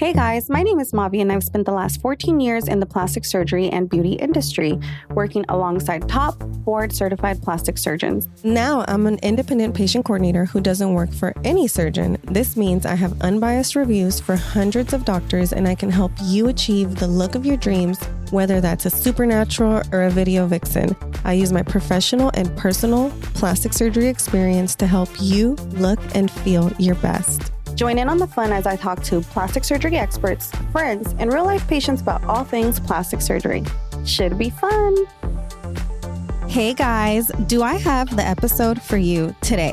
Hey guys, my name is Mavi and I've spent the last 14 years in the plastic surgery and beauty industry, working alongside top board certified plastic surgeons. Now I'm an independent patient coordinator who doesn't work for any surgeon. This means I have unbiased reviews for hundreds of doctors and I can help you achieve the look of your dreams, whether that's a supernatural or a video vixen. I use my professional and personal plastic surgery experience to help you look and feel your best. Join in on the fun as I talk to plastic surgery experts, friends, and real-life patients about all things plastic surgery. Should be fun. Hey guys, do I have the episode for you today?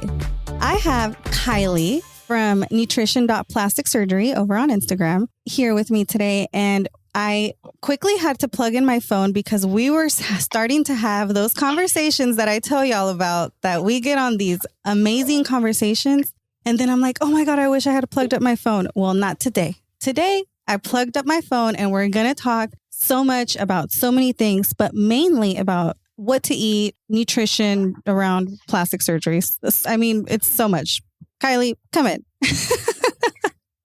I have Kylie from Nutrition.Plastic Surgery over on Instagram here with me today, and I quickly had to plug in my phone because we were starting to have those conversations that I tell y'all about, that we get on these amazing conversations. And then I'm like, oh my God, I wish I had plugged up my phone. Well, not today. Today, I plugged up my phone and we're going to talk so much about so many things, but mainly about what to eat, nutrition around plastic surgeries. I mean, it's so much. Kylie, come in.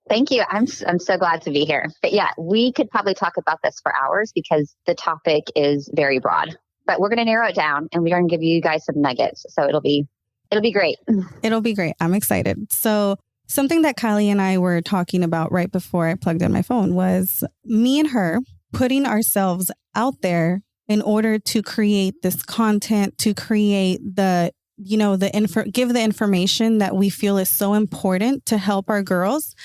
Thank you. I'm so glad to be here. But yeah, we could probably talk about this for hours because the topic is very broad. But we're going to narrow it down and we're going to give you guys some nuggets. So it'll be great. It'll be great. I'm excited. So something that Kylie and I were talking about right before I plugged in my phone was me and her putting ourselves out there in order to create this content, to create give the information that we feel is so important to help our girls,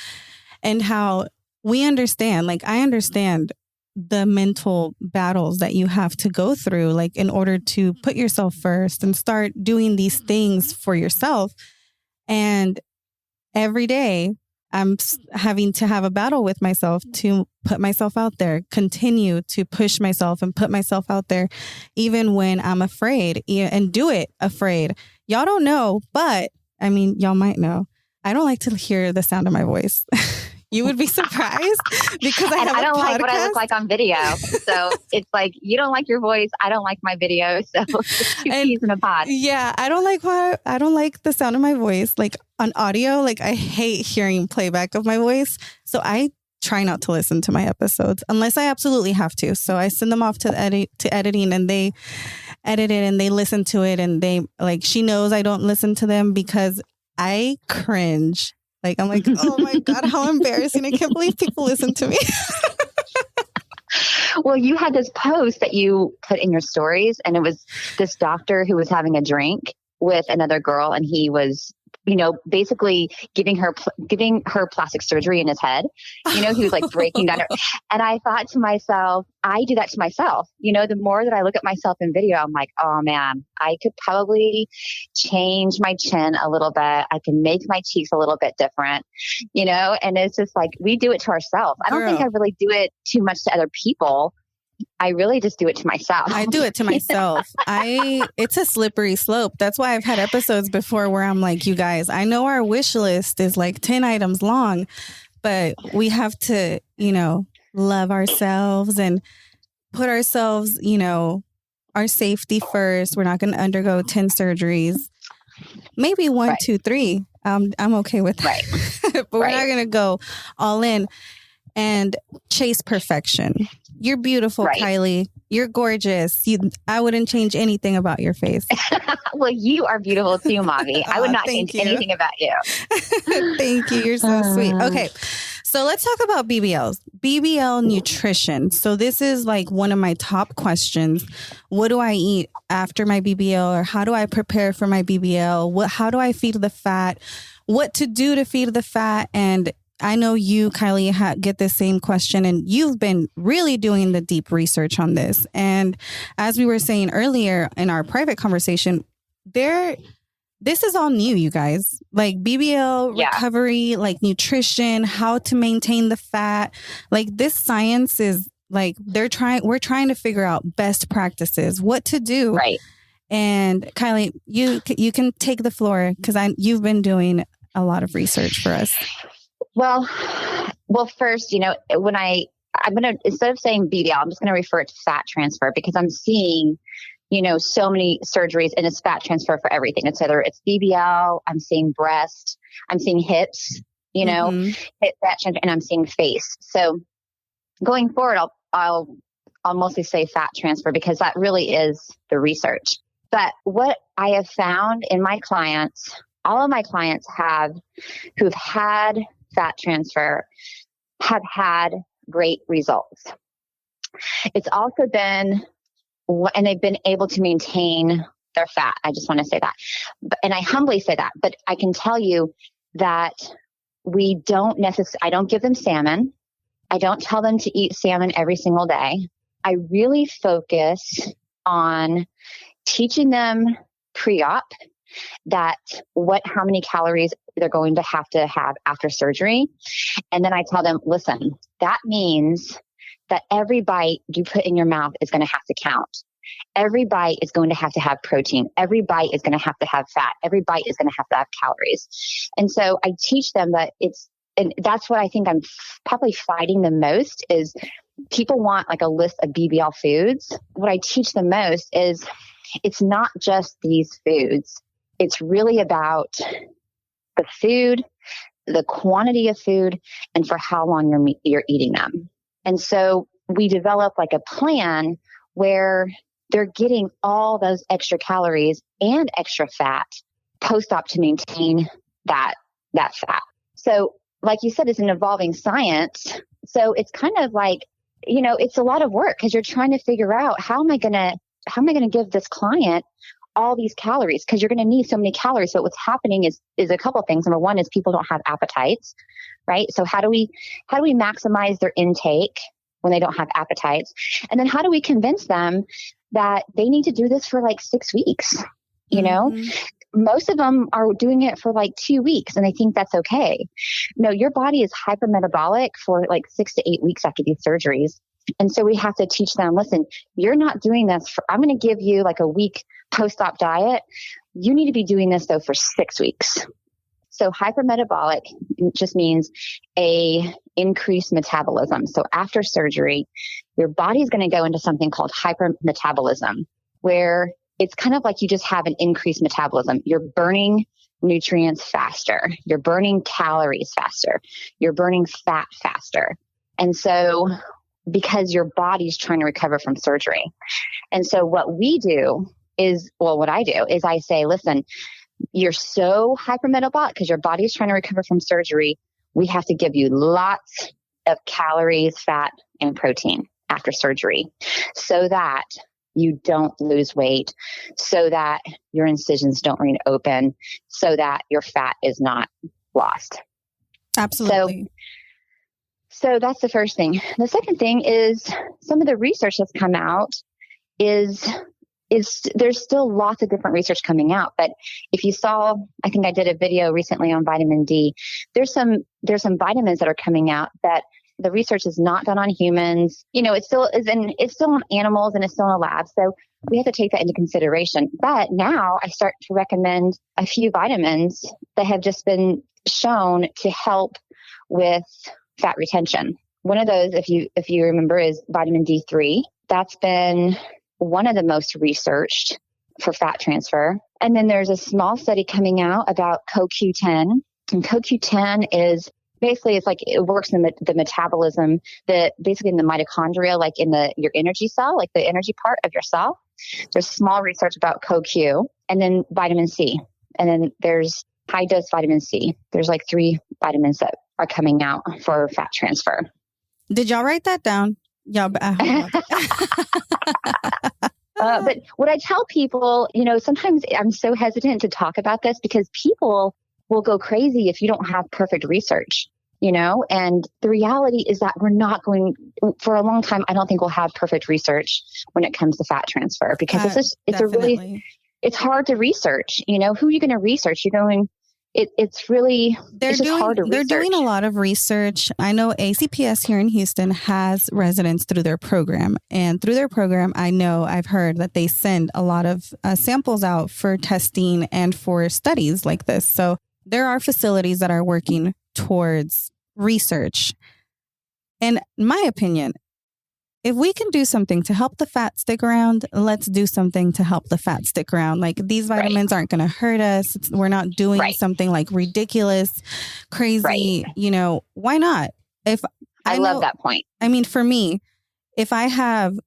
and how we understand, like I understand the mental battles that you have to go through, like in order to put yourself first and start doing these things for yourself. And every day I'm having to have a battle with myself to put myself out there, continue to push myself and put myself out there, even when I'm afraid, and do it afraid. Y'all don't know, but I mean, y'all might know. I don't like to hear the sound of my voice. You would be surprised because I don't like what I look like on video. So it's like, you don't like your voice. I don't like my video. So it's two peas in a pod. Yeah. I don't like the sound of my voice. Like on audio, like I hate hearing playback of my voice. So I try not to listen to my episodes unless I absolutely have to. So I send them off to editing and they edit it and they listen to it. And she knows I don't listen to them because I cringe. Like, I'm like, oh my God, how embarrassing. I can't believe people listen to me. Well, you had this post that you put in your stories, and it was this doctor who was having a drink with another girl, and he was, basically giving her plastic surgery in his head. He was like breaking down. And I thought to myself, I do that to myself. The more that I look at myself in video, I'm like, oh man, I could probably change my chin a little bit. I can make my cheeks a little bit different, and it's just like, we do it to ourselves. I don't think I really do it too much to other people. I really just do it to myself. I do it to myself. It's a slippery slope. That's why I've had episodes before where I'm like, you guys, I know our wish list is like 10 items long, but we have to, love ourselves and put ourselves, our safety first. We're not going to undergo 10 surgeries. Maybe 1, 2, 3. I'm okay with that. Right. But we're not going to go all in and chase perfection. You're beautiful, right. Kylie. You're gorgeous. I wouldn't change anything about your face. Well, you are beautiful too, Mavi. I would not change anything about you. Thank you. You're so sweet. Okay. So let's talk about BBLs. BBL nutrition. So this is like one of my top questions. What do I eat after my BBL, or how do I prepare for my BBL? How do I feed the fat? What to do to feed the fat? And I know you, Kylie, get the same question, and you've been really doing the deep research on this. And as we were saying earlier in our private conversation, this is all new, you guys. Like BBL recovery, like nutrition, how to maintain the fat. Like this science is like we're trying to figure out best practices, what to do. Right. And Kylie, you can take the floor because you've been doing a lot of research for us. Well, first, when I'm going to, instead of saying BBL, I'm just going to refer it to fat transfer, because I'm seeing, so many surgeries and it's fat transfer for everything. It's either it's BBL, I'm seeing breast, I'm seeing hips, you know, hit fat transfer, and I'm seeing face. So going forward, I'll mostly say fat transfer because that really is the research. But what I have found in my clients, all of my clients who've had fat transfer have had great results. It's also been, and they've been able to maintain their fat. I just want to say that. And I humbly say that, but I can tell you that I don't give them salmon. I don't tell them to eat salmon every single day. I really focus on teaching them pre-op how many calories they're going to have after surgery. And then I tell them, listen, that means that every bite you put in your mouth is going to have to count. Every bite is going to have protein. Every bite is going to have fat. Every bite is going to have calories. And so I teach them that and that's what I think I'm probably fighting the most is people want like a list of BBL foods. What I teach them most is it's not just these foods. It's really about the food, the quantity of food, and for how long you're eating them. And so we develop like a plan where they're getting all those extra calories and extra fat post-op to maintain that fat. So like you said, it's an evolving science. So it's kind of like, it's a lot of work because you're trying to figure out how am I going to give this client all these calories? Because you're going to need so many calories. So what's happening is a couple of things. Number one is people don't have appetites, right? So how do we maximize their intake when they don't have appetites? And then how do we convince them that they need to do this for like 6 weeks? Most of them are doing it for like 2 weeks and they think that's okay. No, your body is hypermetabolic for like 6 to 8 weeks after these surgeries. And so we have to teach them, listen, you're not doing this I'm going to give you like a week post-op diet. You need to be doing this though for 6 weeks. So hypermetabolic just means a increased metabolism. So after surgery, your body's going to go into something called hypermetabolism, where it's kind of like you just have an increased metabolism. You're burning nutrients faster. You're burning calories faster. You're burning fat faster. And so because your body's trying to recover from surgery. And so what I do is I say, listen, you're so hypermetabolic because your body's trying to recover from surgery. We have to give you lots of calories, fat, and protein after surgery so that you don't lose weight, so that your incisions don't remain open, so that your fat is not lost. Absolutely. So that's the first thing. The second thing is some of the research that's come out is there's still lots of different research coming out. But if you saw, I think I did a video recently on vitamin D. There's some vitamins that are coming out that the research is not done on humans. It's still on animals and it's still in a lab. So we have to take that into consideration. But now I start to recommend a few vitamins that have just been shown to help with fat retention. One of those, if you remember, is vitamin D3. That's been one of the most researched for fat transfer. And then there's a small study coming out about CoQ10. And CoQ10 is basically, it's like it works in the metabolism, basically in the mitochondria, like in your energy cell, like the energy part of your cell. There's small research about CoQ, and then vitamin C. And then there's high dose vitamin C. There's like 3 vitamins that are coming out for fat transfer. Did y'all write that down? Y'all. But what I tell people, sometimes I'm so hesitant to talk about this because people will go crazy if you don't have perfect research, and the reality is that we're not going for a long time. I don't think we'll have perfect research when it comes to fat transfer because it's hard to research, who are you going to research? It's just hard to research. They're doing a lot of research. I know ACPS here in Houston has residents through their program. And through their program, I've heard that they send a lot of samples out for testing and for studies like this. So there are facilities that are working towards research. In my opinion, if we can do something to help the fat stick around, let's do something to help the fat stick around. Like these vitamins aren't going to hurt us. We're not doing something like ridiculous, crazy, why not? If I love that point. I mean, for me, if I have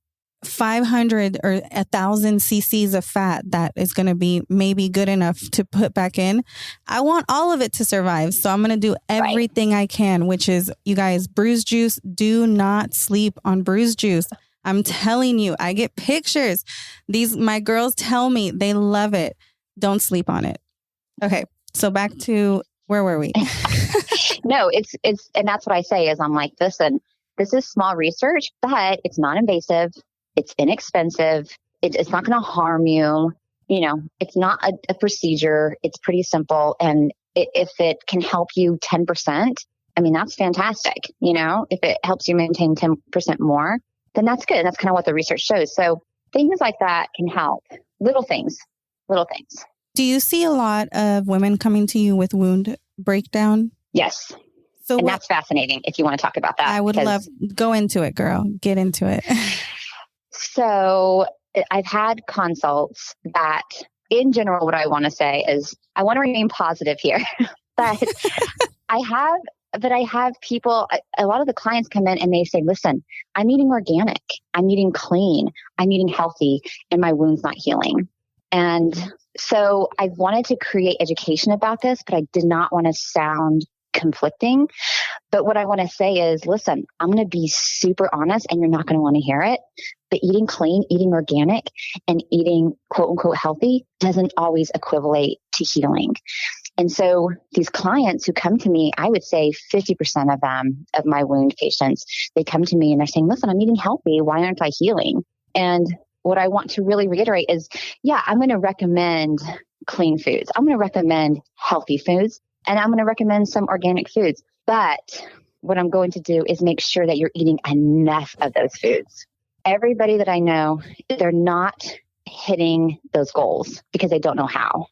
500 or 1,000 cc's of fat that is going to be maybe good enough to put back in, I want all of it to survive. So I'm going to do everything I can, which is, you guys, Bruise Juice. Do not sleep on Bruise Juice. I'm telling you, I get pictures. My girls tell me they love it. Don't sleep on it. Okay. So back to, where were we? No, it's, and that's what I say is I'm like, listen, this is small research, but it's non-invasive. It's inexpensive. It's not going to harm you. It's not a procedure. It's pretty simple. And if it can help you 10%, I mean, that's fantastic. If it helps you maintain 10% more, then that's good. That's kind of what the research shows. So things like that can help. Little things. Do you see a lot of women coming to you with wound breakdown? Yes. So that's fascinating if you want to talk about that. I would love, go into it, girl. Get into it. So I've had consults that, in general, what I want to say is I want to remain positive here, but I have people, a lot of the clients come in and they say, listen, I'm eating organic, I'm eating clean, I'm eating healthy, and my wound's not healing. And so I wanted to create education about this, but I did not want to sound conflicting. But what I want to say is, listen, I'm going to be super honest and you're not going to want to hear it. But eating clean, eating organic, and eating quote unquote healthy doesn't always equivalent to healing. And so these clients who come to me, I would say 50% of them, of my wound patients, they come to me and they're saying, listen, I'm eating healthy. Why aren't I healing? And what I want to really reiterate is, I'm going to recommend clean foods. I'm going to recommend healthy foods, and I'm going to recommend some organic foods. But what I'm going to do is make sure that you're eating enough of those foods. Everybody that I know, they're not hitting those goals because they don't know how.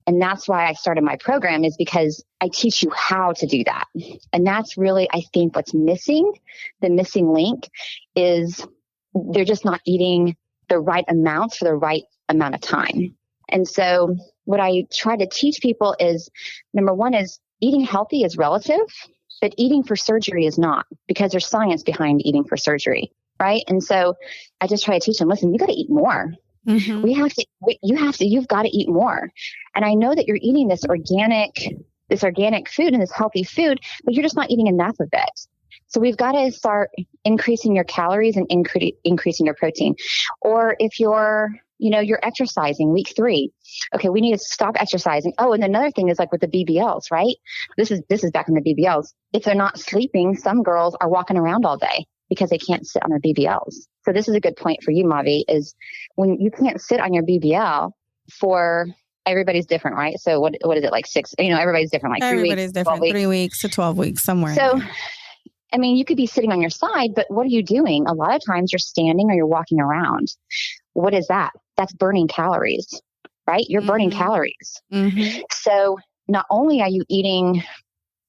And that's why I started my program, is because I teach you how to do that. And that's really, I think, what's missing. The missing link is they're just not eating the right amounts for the right amount of time. And so what I try to teach people is, number one is eating healthy is relative, but eating for surgery is not, because there's science behind eating for surgery. Right. And so I just try to teach them, listen, you got to eat more. Mm-hmm. You've got to eat more. And I know that you're eating this organic food and this healthy food, but you're just not eating enough of it. So we've got to start increasing your calories and increasing your protein. Or if you're exercising week 3, okay, we need to stop exercising. Oh, and another thing is like with the BBLs, right? This is back in the BBLs. If they're not sleeping, some girls are walking around all day because they can't sit on their BBLs. So this is a good point for you, Mavi, is when you can't sit on your BBL for, everybody's different, right? So what is it, like 6? Everybody's different, like 3 weeks. Everybody's different, 3 weeks to 12 weeks, somewhere. So, I mean, you could be sitting on your side, but what are you doing? A lot of times you're standing or you're walking around. What is that? That's burning calories, right? You're burning calories. Mm-hmm. So not only are you eating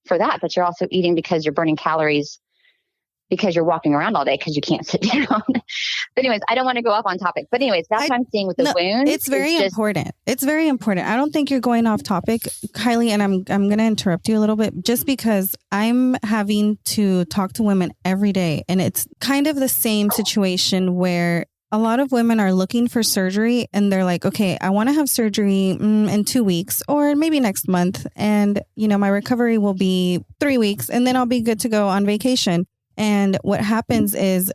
for that, but you're also eating because you're burning calories because you're walking around all day because you can't sit down. But anyways, I don't want to go off on topic. But anyways, that's what I'm seeing with the wound. It's very important. It's very important. I don't think you're going off topic, Kylie, and I'm going to interrupt you a little bit just because I'm having to talk to women every day. And it's kind of the same situation where a lot of women are looking for surgery and they're like, okay, I want to have surgery in 2 weeks or maybe next month. And, my recovery will be 3 weeks and then I'll be good to go on vacation. And what happens is,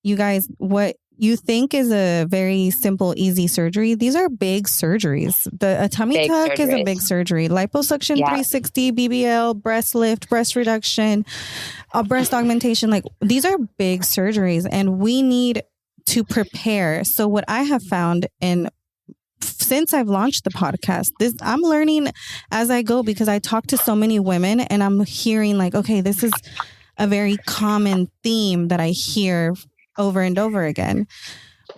you guys, what you think is a very simple, easy surgery, these are big surgeries. A tummy tuck is a big surgery. Liposuction 360, BBL, breast lift, breast reduction, breast augmentation. Like, these are big surgeries and we need to prepare. So what I have found, and since I've launched the podcast, I'm learning as I go because I talk to so many women and I'm hearing like, okay, this is a very common theme that I hear over and over again.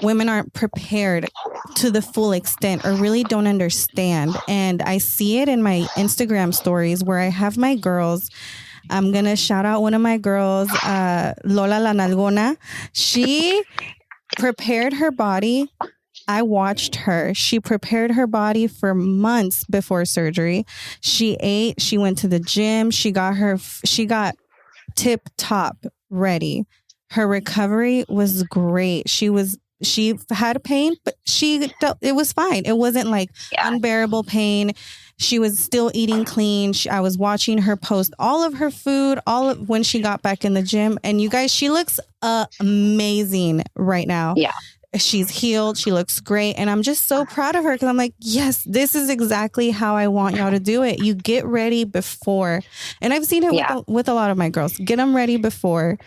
Women aren't prepared to the full extent or really don't understand. And I see it in my Instagram stories where I have my girls I'm going to shout out one of my girls, Lola La Nalgona. She prepared her body. I watched her. She prepared her body for months before surgery. She ate, she went to the gym. She got tip top ready. Her recovery was great. She had pain, but it was fine. It wasn't like unbearable pain. She was still eating clean. I was watching her post all of her food, when she got back in the gym. And you guys, she looks amazing right now. Yeah. She's healed. She looks great. And I'm just so proud of her because I'm like, yes, this is exactly how I want y'all to do it. You get ready before. And I've seen it with a lot of my girls. Get them ready before.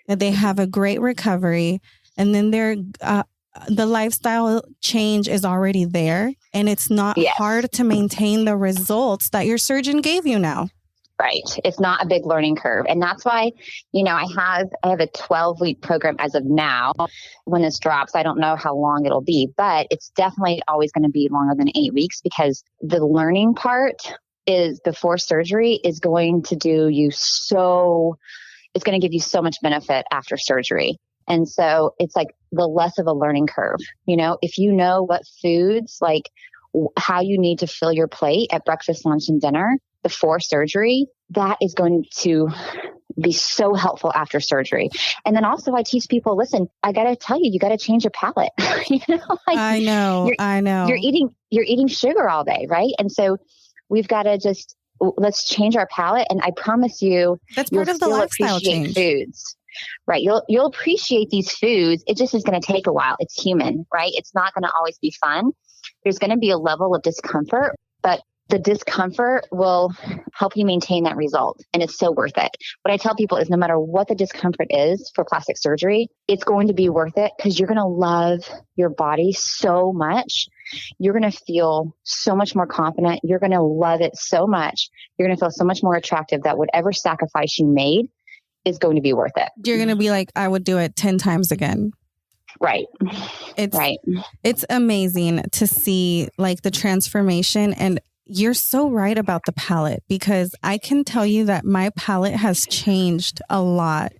They have a great recovery. And then the lifestyle change is already there. And it's not hard to maintain the results that your surgeon gave you now. Right. It's not a big learning curve. And that's why, I have a 12-week program as of now. When this drops, I don't know how long it'll be, but it's definitely always going to be longer than 8 weeks because the learning part is before surgery is going to it's going to give you so much benefit after surgery. And so it's like the less of a learning curve, if you know what foods, like how you need to fill your plate at breakfast, lunch, and dinner before surgery, that is going to be so helpful after surgery. And then also I teach people, listen, I got to tell you, you got to change your palate. I know. You're eating sugar all day. Right. And so we've got to let's change our palate. And I promise you, that's part of the lifestyle change. Foods. Right. You'll appreciate these foods. It just is going to take a while. It's human, right? It's not going to always be fun. There's going to be a level of discomfort, but the discomfort will help you maintain that result. And it's so worth it. What I tell people is no matter what the discomfort is for plastic surgery, it's going to be worth it because you're going to love your body so much. You're going to feel so much more confident. You're going to love it so much. You're going to feel so much more attractive that whatever sacrifice you made is going to be worth it. You're going to be like, I would do it 10 times again. Right. It's amazing to see like the transformation. And you're so right about the palate because I can tell you that my palate has changed a lot.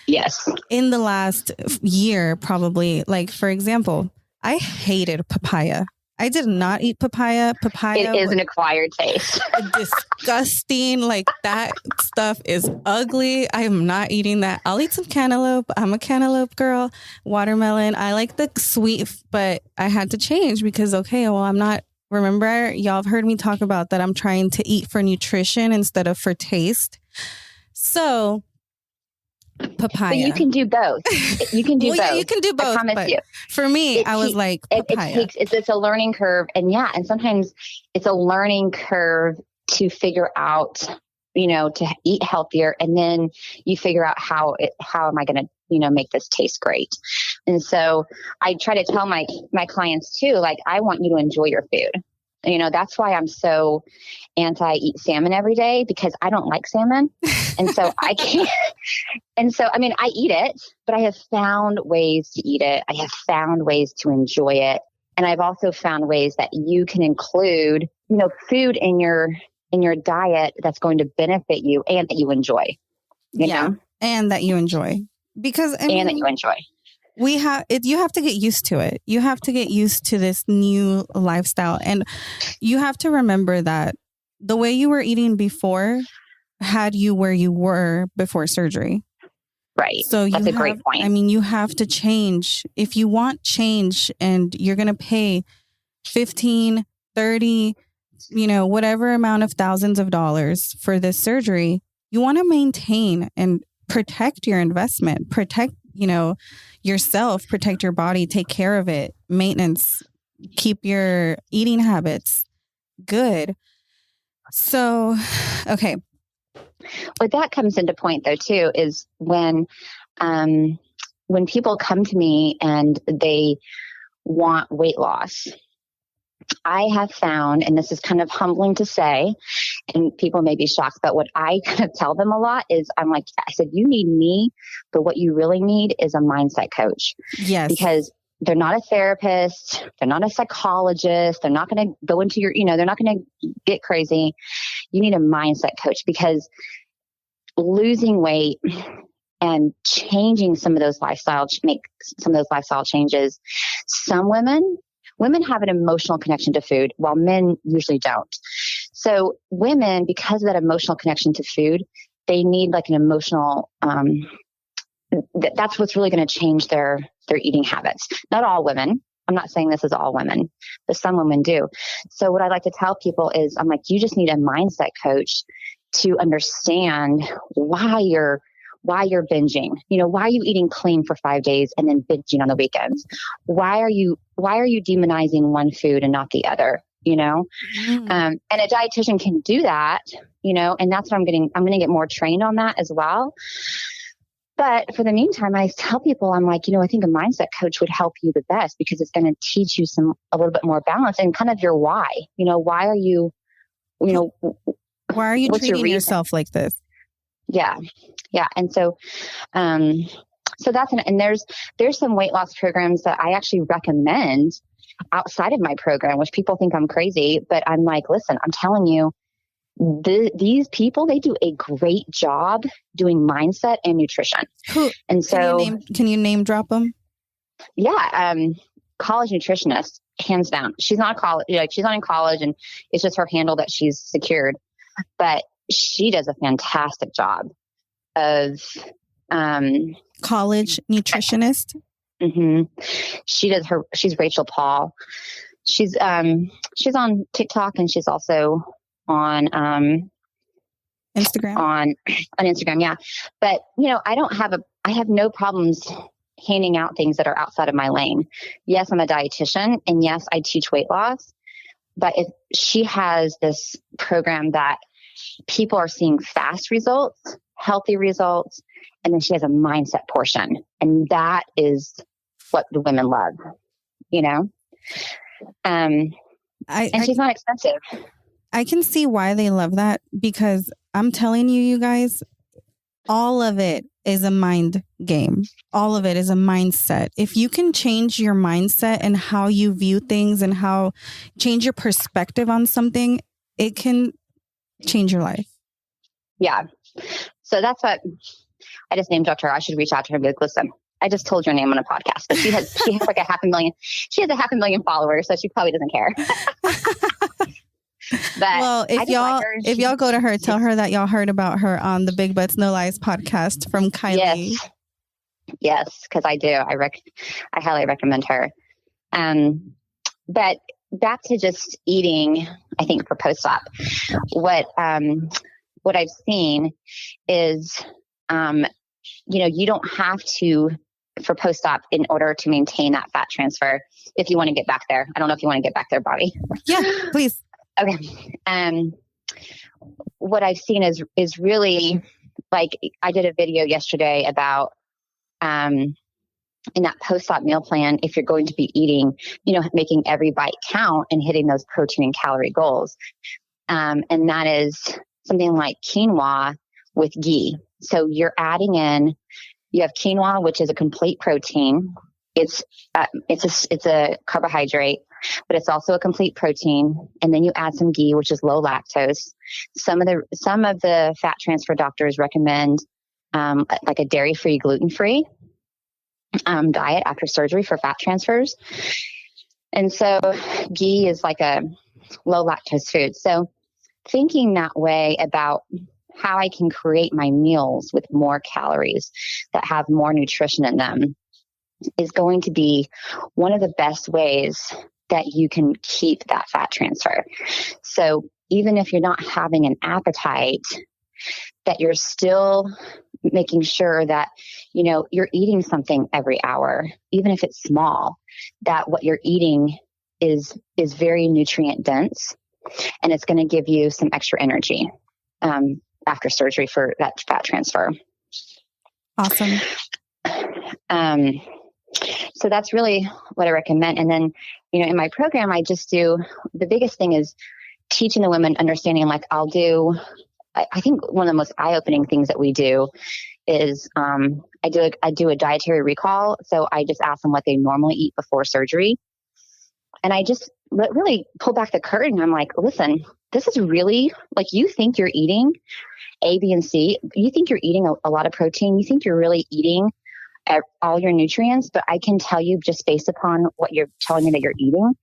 Yes. In the last year, probably. Like, for example, I hated papaya. I did not eat papaya. It is an acquired taste. Disgusting. Like that stuff is ugly. I am not eating that. I'll eat some cantaloupe. I'm a cantaloupe girl. Watermelon. I like the sweet, but I had to change because, I'm not. Remember, y'all have heard me talk about that I'm trying to eat for nutrition instead of for taste. So papaya. But you can do both. You can do both. Yeah, you can do both. I promise you. For me, I was like, papaya. It's a learning curve. And and sometimes it's a learning curve to figure out, to eat healthier. And then you figure out how am I going to, make this taste great. And so I try to tell my clients too, like, I want you to enjoy your food. That's why I'm so anti-eat salmon every day because I don't like salmon. And so I can't. And so, I eat it, but I have found ways to eat it. I have found ways to enjoy it. And I've also found ways that you can include, food in your diet that's going to benefit you and that you enjoy. You know? And that you enjoy. Because that you enjoy. You have to get used to it. You have to get used to this new lifestyle. And you have to remember that the way you were eating before had you where you were before surgery. Right. So that's a great point. You have to change. If you want change and you're going to pay 15, 30, whatever amount of thousands of dollars for this surgery, you want to maintain and protect your investment, protect, yourself, protect your body, take care of it, maintenance, keep your eating habits good. So, okay. What that comes into point though, too, is when people come to me and they want weight loss, I have found, and this is kind of humbling to say, and people may be shocked, but what I kind of tell them a lot is I said, you need me, but what you really need is a mindset coach. Yes. Because they're not a therapist. They're not a psychologist. They're not going to go into your, they're not going to get crazy. You need a mindset coach because losing weight and changing some of those make some of those lifestyle changes. Some women have an emotional connection to food, while men usually don't. So women, because of that emotional connection to food, they need like an emotional, that's what's really going to change their eating habits. Not all women. I'm not saying this is all women, but some women do. So what I like to tell people is, I'm like, you just need a mindset coach to understand why you're binging. Why are you eating clean for 5 days and then binging on the weekends? Why are you demonizing one food and not the other? And a dietitian can do that, and that's what I'm going to get more trained on that as well. But for the meantime, I tell people, I'm like, I think a mindset coach would help you the best, because it's going to teach you a little bit more balance and kind of your why. Why are you treating yourself like this? Yeah. Yeah. And so that's and there's some weight loss programs that I actually recommend outside of my program, which people think I'm crazy, but I'm like, listen, I'm telling you, these people, they do a great job doing mindset and nutrition. And so can you name drop them? Yeah. College Nutritionist, hands down. She's not she's not in college, and it's just her handle that she's secured, but she does a fantastic job of, College Nutritionist. Mm-hmm. She's Rachel Paul. She's on TikTok, and she's also on Instagram. On Instagram, yeah. But I have no problems handing out things that are outside of my lane. Yes, I'm a dietitian, and yes, I teach weight loss. But if she has this program that people are seeing fast results, healthy results, and then she has a mindset portion, and that is what the women love, and she's not expensive. I can see why they love that, because I'm telling you guys, all of it is a mind game. All of it is a mindset. If you can change your mindset and how you view things and change your perspective on something, it can change your life. Yeah. So that's what I just name dropped her. I should reach out to her and be like, listen, I just told your name on a podcast. But she has like 500,000. She has 500,000 followers, so she probably doesn't care. But well, if y'all go to her, tell her that y'all heard about her on the Big Butts No Lies podcast from Kylie. Yes, because I do. I highly recommend her. But back to just eating, I think for post-op, what I've seen is, you don't have to, for post-op, in order to maintain that fat transfer, if you want to get back there. I don't know if you want to get back there, Bobby. Yeah, please. Okay. What I've seen is really, like, I did a video yesterday about, in that post-op meal plan, if you're going to be eating, making every bite count and hitting those protein and calorie goals. And that is something like quinoa with ghee. So you're adding in, you have quinoa, which is a complete protein. It's a carbohydrate, but it's also a complete protein. And then you add some ghee, which is low lactose. Some of the fat transfer doctors recommend like a dairy-free, gluten-free diet after surgery for fat transfers. And so ghee is like a low lactose food. So thinking that way about how I can create my meals with more calories that have more nutrition in them is going to be one of the best ways that you can keep that fat transfer. So even if you're not having an appetite, that you're still making sure that, you're eating something every hour, even if it's small, that what you're eating is very nutrient dense, and it's going to give you some extra energy after surgery for that fat transfer. Awesome. So that's really what I recommend. And then, in my program, I just do, the biggest thing is teaching the women, understanding, like I think one of the most eye-opening things that we do is I do a dietary recall. So I just ask them what they normally eat before surgery. And I just really pull back the curtain. I'm like, listen, this is really like, you think you're eating A, B, and C. You think you're eating a lot of protein. You think you're really eating all your nutrients, but I can tell you just based upon what you're telling me that you're eating,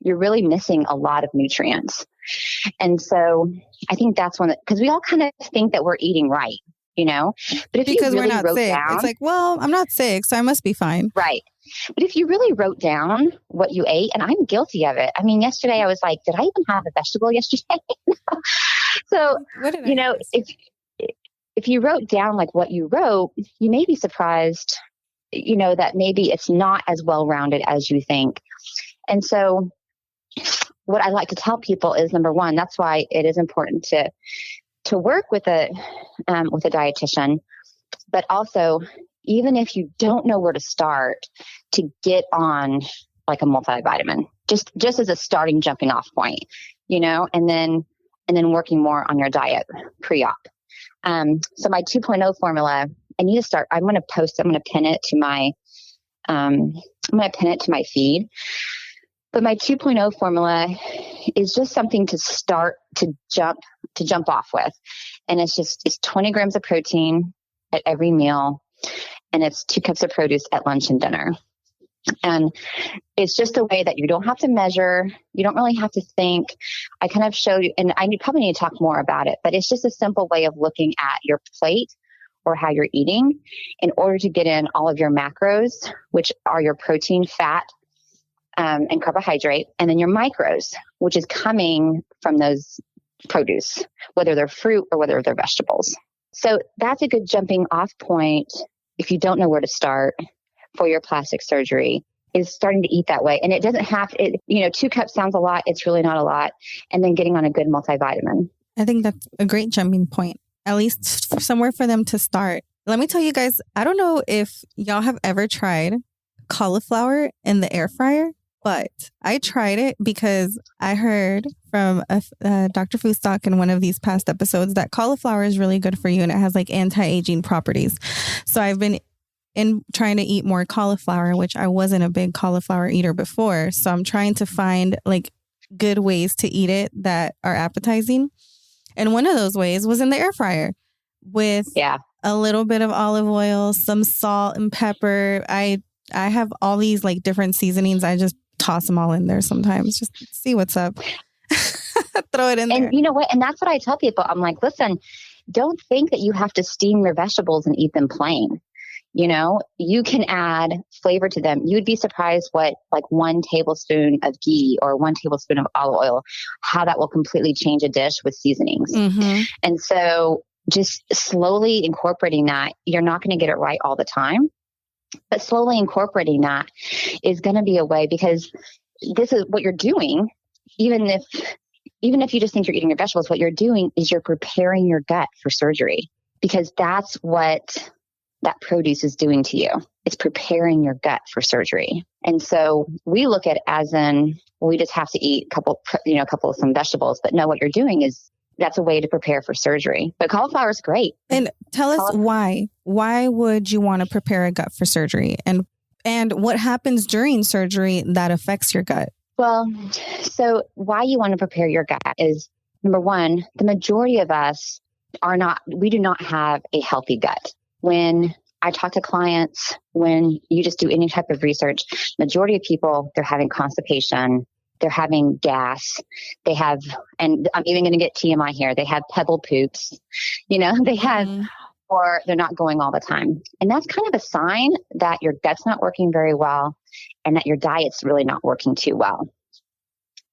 you're really missing a lot of nutrients. And so I think that's because we all kind of think that we're eating right, but if because you really we're not wrote sick, down, it's like, well, I'm not sick, so I must be fine. Right. But if you really wrote down what you ate, and I'm guilty of it. I mean, yesterday I was like, did I even have a vegetable yesterday? So, if you wrote down like what you wrote, you may be surprised, that maybe it's not as well-rounded as you think. And so what I like to tell people is, number one, that's why it is important to work with a dietitian, but also, even if you don't know where to start, to get on like a multivitamin, just as a starting jumping off point, and then working more on your diet pre-op. So my 2.0 formula, I need to start, I'm going to pin it to my feed. But my 2.0 formula is just something to start to jump off with. And it's 20 grams of protein at every meal. And it's 2 cups of produce at lunch and dinner. And it's just a way that you don't have to measure. You don't really have to think. I kind of showed you, and I probably need to talk more about it, but it's just a simple way of looking at your plate or how you're eating in order to get in all of your macros, which are your protein, fat, and carbohydrate, and then your micros, which is coming from those produce, whether they're fruit or whether they're vegetables. So that's a good jumping off point if you don't know where to start for your plastic surgery, is starting to eat that way. And it doesn't have, 2 cups sounds a lot. It's really not a lot. And then getting on a good multivitamin. I think that's a great jumping point, at least somewhere for them to start. Let me tell you guys, I don't know if y'all have ever tried cauliflower in the air fryer, but I tried it because I heard from Dr. Foostock in one of these past episodes that cauliflower is really good for you and it has like anti-aging properties. So I've been trying to eat more cauliflower, which I wasn't a big cauliflower eater before. So I'm trying to find like good ways to eat it that are appetizing. And one of those ways was in the air fryer with a little bit of olive oil, some salt and pepper. I have all these like different seasonings. I just toss them all in there sometimes. Just see what's up. Throw it in there. And you know what? And that's what I tell people. I'm like, listen, don't think that you have to steam your vegetables and eat them plain. You can add flavor to them. You'd be surprised what like 1 tablespoon of ghee or 1 tablespoon of olive oil, how that will completely change a dish with seasonings. Mm-hmm. And so just slowly incorporating that, you're not going to get it right all the time, but slowly incorporating that is going to be a way, because this is what you're doing. Even if you just think you're eating your vegetables, what you're doing is you're preparing your gut for surgery, because that's what that produce is doing to you. It's preparing your gut for surgery. And so we look at it as in, we just have to eat a couple of some vegetables, but no, what you're doing is that's a way to prepare for surgery. But cauliflower is great. And tell us why would you want to prepare a gut for surgery, and what happens during surgery that affects your gut? Well, so why you want to prepare your gut is, number one, the majority of us we do not have a healthy gut. When I talk to clients, when you just do any type of research, majority of people, they're having constipation, they're having gas, they have, and I'm even going to get TMI here, they have pebble poops, they have, or they're not going all the time. And that's kind of a sign that your gut's not working very well and that your diet's really not working too well.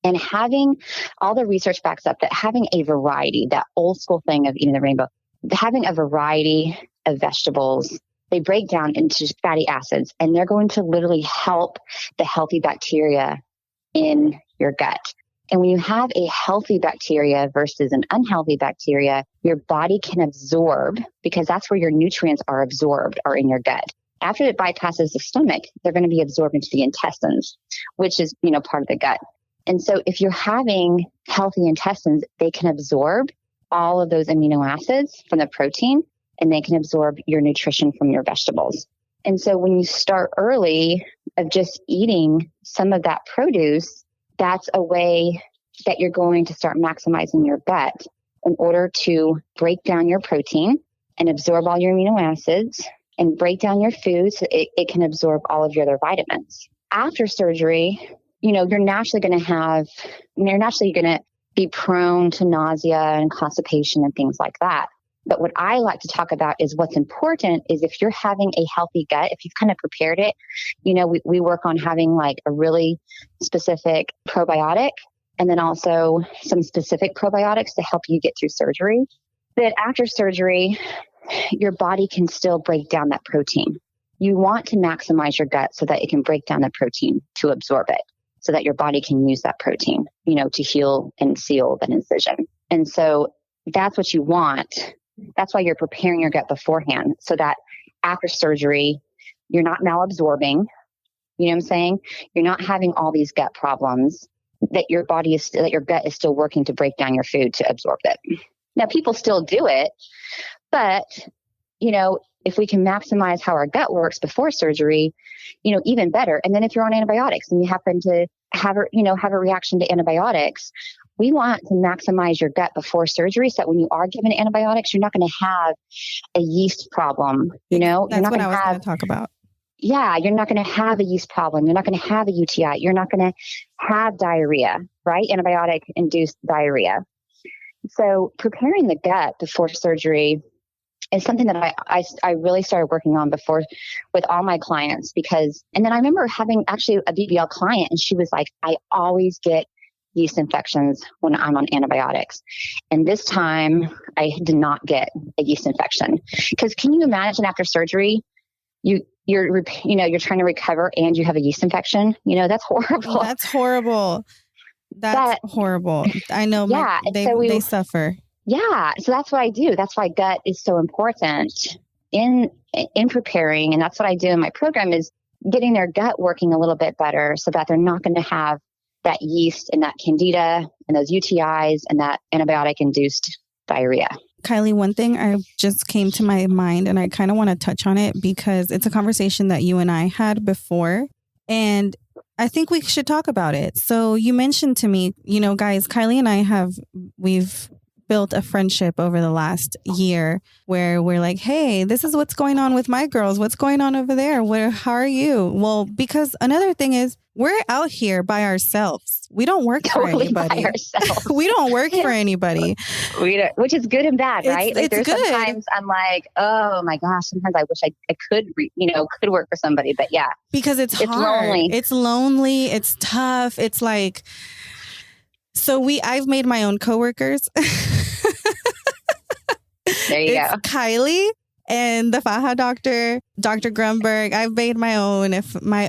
And having all the research backs up that having a variety, that old school thing of eating the rainbow, having a variety of vegetables, they break down into fatty acids, and they're going to literally help the healthy bacteria in your gut. And when you have a healthy bacteria versus an unhealthy bacteria, your body can absorb, because that's where your nutrients are absorbed, are in your gut. After it bypasses the stomach, they're going to be absorbed into the intestines, which is, part of the gut. And so if you're having healthy intestines, they can absorb all of those amino acids from the protein, and they can absorb your nutrition from your vegetables. And so when you start early of just eating some of that produce, that's a way that you're going to start maximizing your gut in order to break down your protein and absorb all your amino acids and break down your food so it can absorb all of your other vitamins. After surgery, you're naturally going to be prone to nausea and constipation and things like that. But what I like to talk about is what's important is if you're having a healthy gut, if you've kind of prepared it, we work on having like a really specific probiotic and then also some specific probiotics to help you get through surgery. That after surgery, your body can still break down that protein. You want to maximize your gut so that it can break down the protein to absorb it, so that your body can use that protein, to heal and seal that incision. And so that's what you want. That's why you're preparing your gut beforehand, so that after surgery, you're not malabsorbing. You know what I'm saying? You're not having all these gut problems, that your gut is still working to break down your food to absorb it. Now, people still do it, but, if we can maximize how our gut works before surgery, even better. And then if you're on antibiotics and you happen to have a reaction to antibiotics, we want to maximize your gut before surgery so that when you are given antibiotics, you're not going to have a yeast problem. That's you're not what I was going to talk about. Yeah, you're not going to have a yeast problem. You're not going to have a UTI. You're not going to have diarrhea, right? Antibiotic-induced diarrhea. So preparing the gut before surgery is something that I really started working on before with all my clients and then I remember having actually a BBL client and she was like, I always get yeast infections when I'm on antibiotics. And this time I did not get a yeast infection. Because can you imagine after surgery, you're trying to recover and you have a yeast infection? That's horrible. That's horrible. That's horrible. I know. Yeah. They suffer. Yeah. So that's what I do. That's why gut is so important in preparing. And that's what I do in my program is getting their gut working a little bit better so that they're not going to have that yeast and that candida and those UTIs and that antibiotic-induced diarrhea. Kylie, one thing I just came to my mind and I kind of want to touch on it because it's a conversation that you and I had before. And I think we should talk about it. So you mentioned to me, guys, Kylie and I we've built a friendship over the last year where we're like, hey, this is what's going on with my girls. What's going on over there? How are you? Well, because another thing is we're out here by ourselves. We don't work for anybody. We don't work for anybody. We don't, which is good and bad, right? It's there's good. Sometimes I'm like, oh my gosh, sometimes I wish I could, could work for somebody, but yeah. Because it's hard. Lonely. It's lonely. It's tough. It's like, I've made my own coworkers. There you go. Kylie and the Faja doctor, Dr. Grunberg. I've made my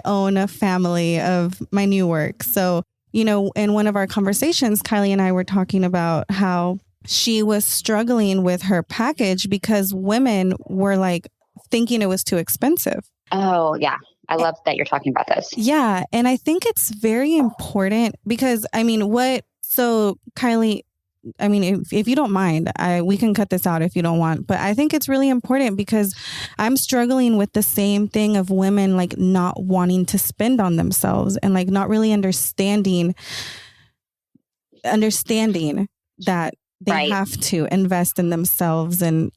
own family of my new work. So, in one of our conversations, Kylie and I were talking about how she was struggling with her package because women were like thinking it was too expensive. Oh, yeah. I love that you're talking about this. Yeah. And I think it's very important because, so Kylie, if you don't mind, we can cut this out if you don't want, but I think it's really important because I'm struggling with the same thing of women like not wanting to spend on themselves and like not really understanding that they have to invest in themselves and,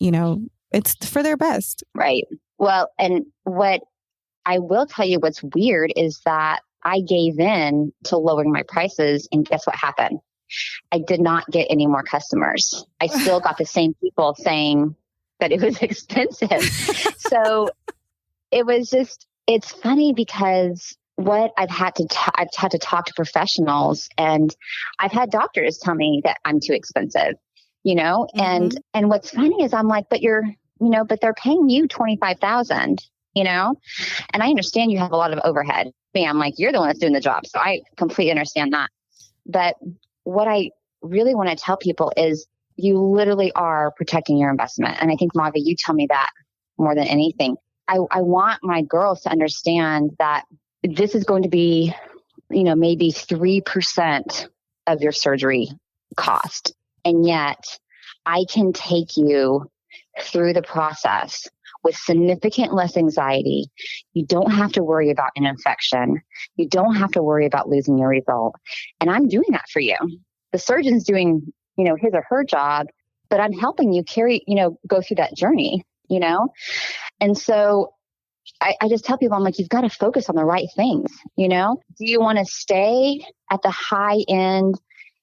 it's for their best. Right. Well, and what I will tell you what's weird is that I gave in to lowering my prices and guess what happened? I did not get any more customers. I still got the same people saying that it was expensive. So it's funny because what I've had to talk to professionals and I've had doctors tell me that I'm too expensive, and what's funny is I'm like, but but they're paying you $25,000, and I understand you have a lot of overhead. I'm like, you're the one that's doing the job. So I completely understand that. But what I really want to tell people is you literally are protecting your investment. And I think, Mavi, you tell me that more than anything. I want my girls to understand that this is going to be, maybe 3% of your surgery cost. And yet I can take you through the process with significant less anxiety. You don't have to worry about an infection. You don't have to worry about losing your result. And I'm doing that for you. The surgeon's doing, his or her job, but I'm helping you go through that journey, And so I just tell people, I'm like, you've got to focus on the right things, Do you want to stay at the high end,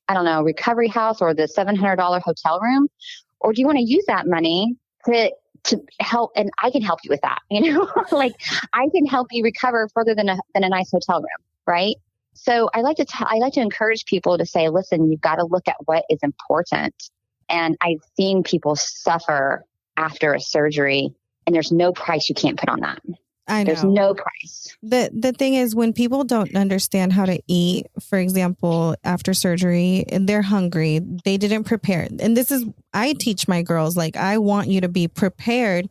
recovery house or the $700 hotel room? Or do you want to use that money to help? And I can help you with that, like I can help you recover further than a nice hotel room. Right. So I like to encourage people to say, listen, you've got to look at what is important. And I've seen people suffer after a surgery, and there's no price you can't put on that. I know. There's no price. The thing is, when people don't understand how to eat, for example, after surgery, and they're hungry, they didn't prepare. And I teach my girls, like, I want you to be prepared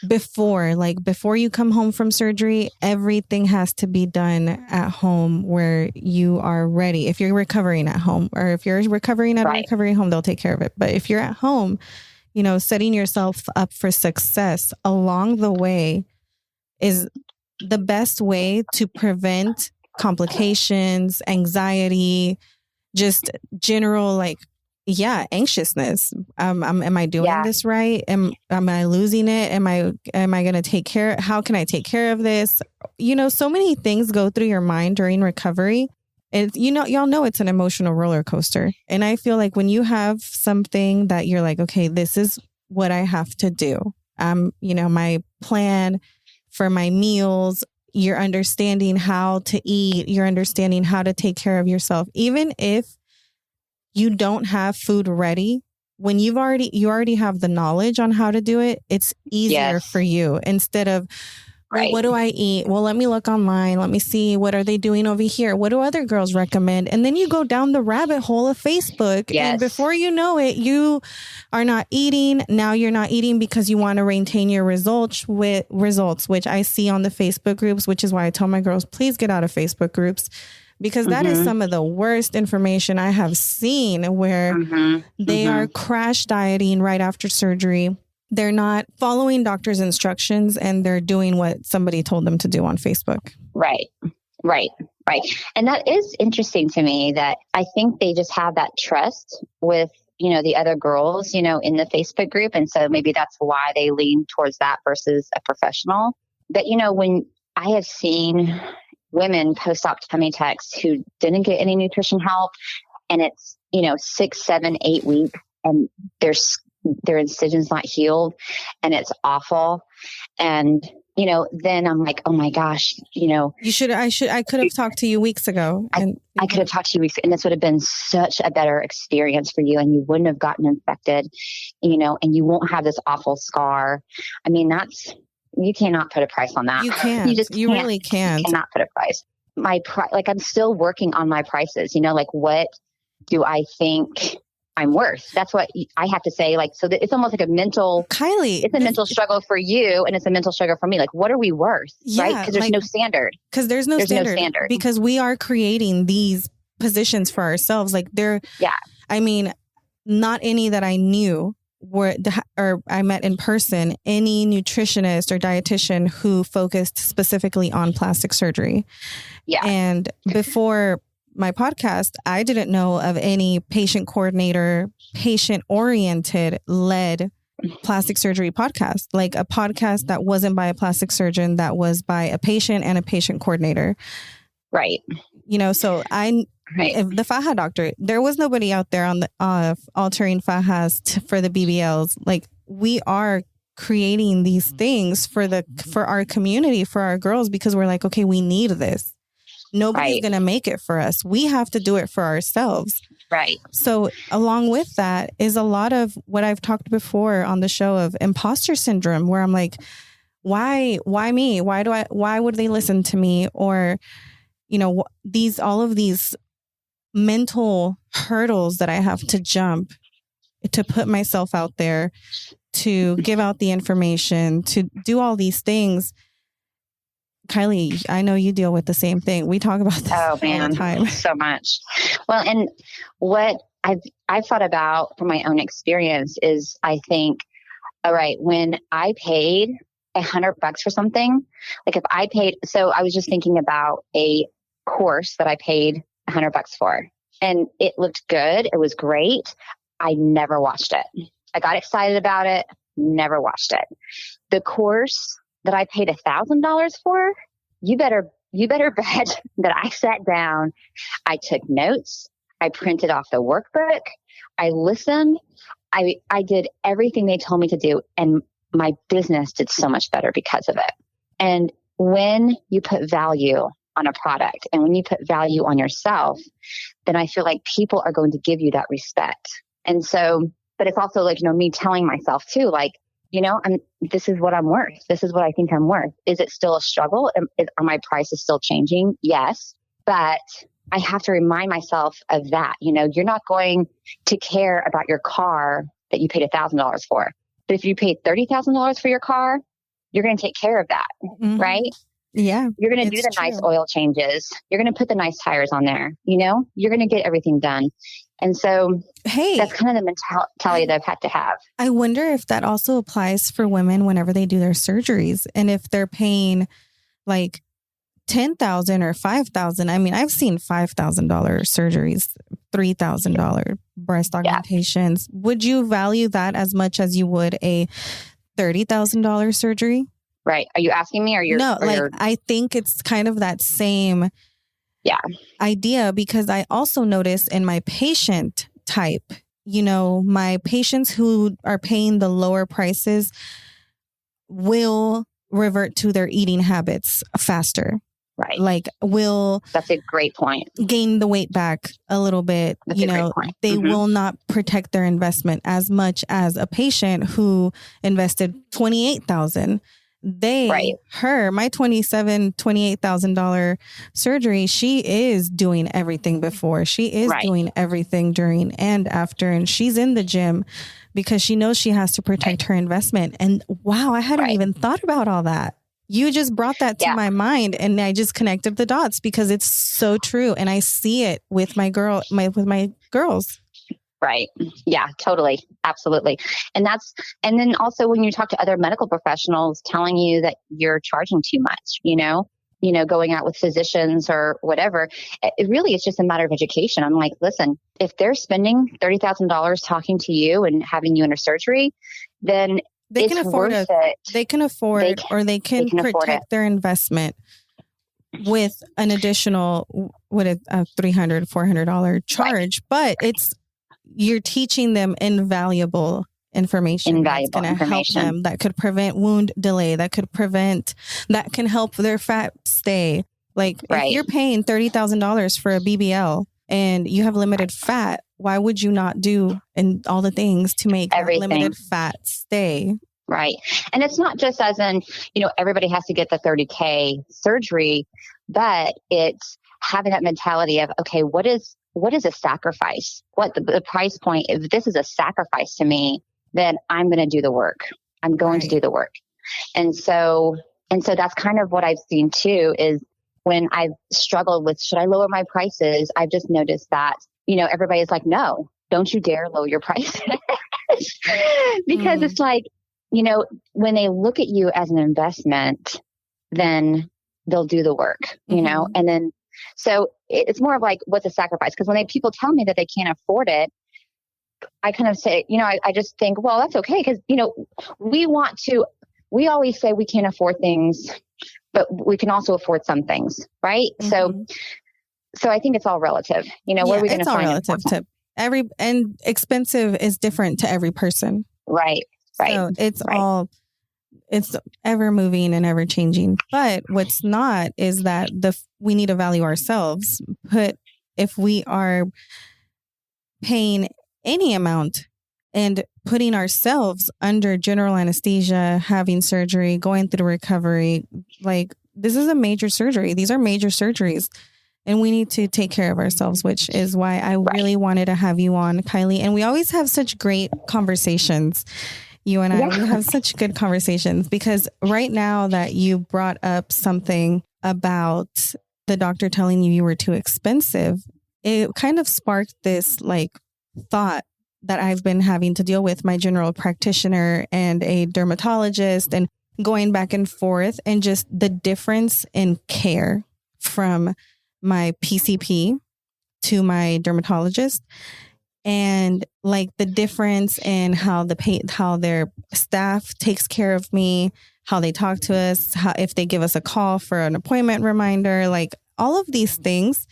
before you come home from surgery. Everything has to be done at home where you are ready. If you're recovering at home, or if you're recovering at a recovery home, they'll take care of it. But if you're at home, setting yourself up for success along the way is the best way to prevent complications, anxiety, just general anxiousness. Am I doing this right? Am I losing it? Am I going to take care? How can I take care of this? So many things go through your mind during recovery. And y'all know it's an emotional roller coaster. And I feel like when you have something that you're like, okay, this is what I have to do. My plan for my meals, you're understanding how to eat, you're understanding how to take care of yourself. Even if you don't have food ready, when you already have the knowledge on how to do it, it's easier for you, instead of, well, what do I eat? Well, let me look online. Let me see, what are they doing over here? What do other girls recommend? And then you go down the rabbit hole of Facebook. Yes. And before you know it, you are not eating. Now you're not eating because you want to maintain your results, which I see on the Facebook groups, which is why I tell my girls, please get out of Facebook groups, because that is some of the worst information I have seen, where they are crash dieting right after surgery. They're not following doctor's instructions, and they're doing what somebody told them to do on Facebook. Right. And that is interesting to me, that I think they just have that trust with, the other girls, in the Facebook group. And so maybe that's why they lean towards that versus a professional. But, when I have seen women post-op tummy tucks who didn't get any nutrition help, and it's, 6, 7, 8 weeks, and their incision's not healed, and it's awful. And, then I'm like, oh my gosh, I could have talked to you weeks ago. I could have talked to you weeks, and this would have been such a better experience for you, and you wouldn't have gotten infected, and you won't have this awful scar. I mean, you cannot put a price on that. You can't. You really can't. You cannot put a price. I'm still working on my prices, what do I think I'm worth? That's what I have to say. So it's almost like a mental, Kylie, it's a mental struggle for you, and it's a mental struggle for me. What are we worth? Right? Because there's no standard. Because there's no standard. Because we are creating these positions for ourselves. I mean, not any that I knew or I met in person, any nutritionist or dietitian who focused specifically on plastic surgery. Yeah. And before my podcast, I didn't know of any patient coordinator, patient-oriented led plastic surgery podcast, like a podcast that wasn't by a plastic surgeon, that was by a patient and a patient coordinator. Right. So the faja doctor, there was nobody out there on the altering fajas for the BBLs. We are creating these things for our community, for our girls, because we're like, okay, we need this. Nobody's going to make it for us. We have to do it for ourselves. Right. So along with that is a lot of what I've talked before on the show of imposter syndrome, where I'm like, why me? Why would they listen to me? Or, all of these mental hurdles that I have to jump to put myself out there, to give out the information, to do all these things. Kylie, I know you deal with the same thing. We talk about this all the time. So much. Well, and what I've thought about from my own experience is, I think All right. When I paid $100 for something, like if I paid, so I was just thinking about a course that I paid $100 for, and it looked good. It was great. I never watched it. I got excited about it. Never watched it. The course that I paid $1,000 for, you better bet that I sat down. I took notes. I printed off the workbook. I listened. I did everything they told me to do. And my business did so much better because of it. And when you put value on a product and when you put value on yourself, then I feel like people are going to give you that respect. And so, but it's also like, me telling myself too, like, this is what I'm worth. This is what I think I'm worth. Is it still a struggle? Are my prices still changing? Yes. But I have to remind myself of that. You're not going to care about your car that you paid $1,000 for. But if you paid $30,000 for your car, you're going to take care of that, right? Yeah. You're going to do the nice oil changes. You're going to put the nice tires on there. You're going to get everything done. And so, that's kind of the mentality that I've had to have. I wonder if that also applies for women whenever they do their surgeries, and if they're paying like $10,000 or $5,000. I mean, I've seen $5,000 surgeries, $3,000 breast augmentations. Yeah. Would you value that as much as you would a $30,000 surgery? Right. Are you asking me, or you're? No, I think it's kind of that same idea, because I also notice in my patient type, my patients who are paying the lower prices will revert to their eating habits faster. Right. That's a great point. Gain the weight back a little bit. That's a great point. They will not protect their investment as much as a patient who invested $28,000. My $28,000 surgery, she is doing everything before. She is doing everything during and after. And she's in the gym because she knows she has to protect her investment. And wow, I hadn't even thought about all that. You just brought that to my mind, and I just connected the dots because it's so true. And I see it with my girls. Right. Yeah, totally. Absolutely. And then also when you talk to other medical professionals telling you that you're charging too much, going out with physicians or whatever, it really is just a matter of education. I'm like, listen, if they're spending $30,000 talking to you and having you under surgery, then they can afford it. They can afford, or they can protect their investment with an additional, $300, $400 charge. But you're teaching them invaluable information. That's going to help them. That could prevent wound delay. That can help their fat stay. If you're paying $30,000 for a BBL and you have limited fat, why would you not do all the things to make limited fat stay? Right. And it's not just as in, everybody has to get the $30K surgery, but it's having that mentality of, okay, what is a sacrifice? What the price point? If this is a sacrifice to me, then I'm going to do the work. I'm going to do the work. And so that's kind of what I've seen too, is when I've struggled with, should I lower my prices? I've just noticed that, everybody's like, no, don't you dare lower your prices. Because it's like, when they look at you as an investment, then they'll do the work, and then, so it's more of like, what's a sacrifice? Because when people tell me that they can't afford it, I kind of say, I just think, well, that's okay. Because, we always say we can't afford things, but we can also afford some things. Right. So I think it's all relative. Where are we going to find it? It's all relative to and expensive is different to every person. Right. So it's ever moving and ever changing. But what's not is that we need to value ourselves. If we are paying any amount and putting ourselves under general anesthesia, having surgery, going through recovery, this is a major surgery. These are major surgeries. And we need to take care of ourselves, which is why I really wanted to have you on, Kylie. And we always have such great conversations. You and I, we have such good conversations, because right now that you brought up something about the doctor telling you were too expensive, it kind of sparked this thought. that I've been having to deal with, my general practitioner and a dermatologist, and going back and forth, and just the difference in care from my PCP to my dermatologist, and like the difference in how their staff takes care of me, how they talk to us, if they give us a call for an appointment reminder, like all of these things.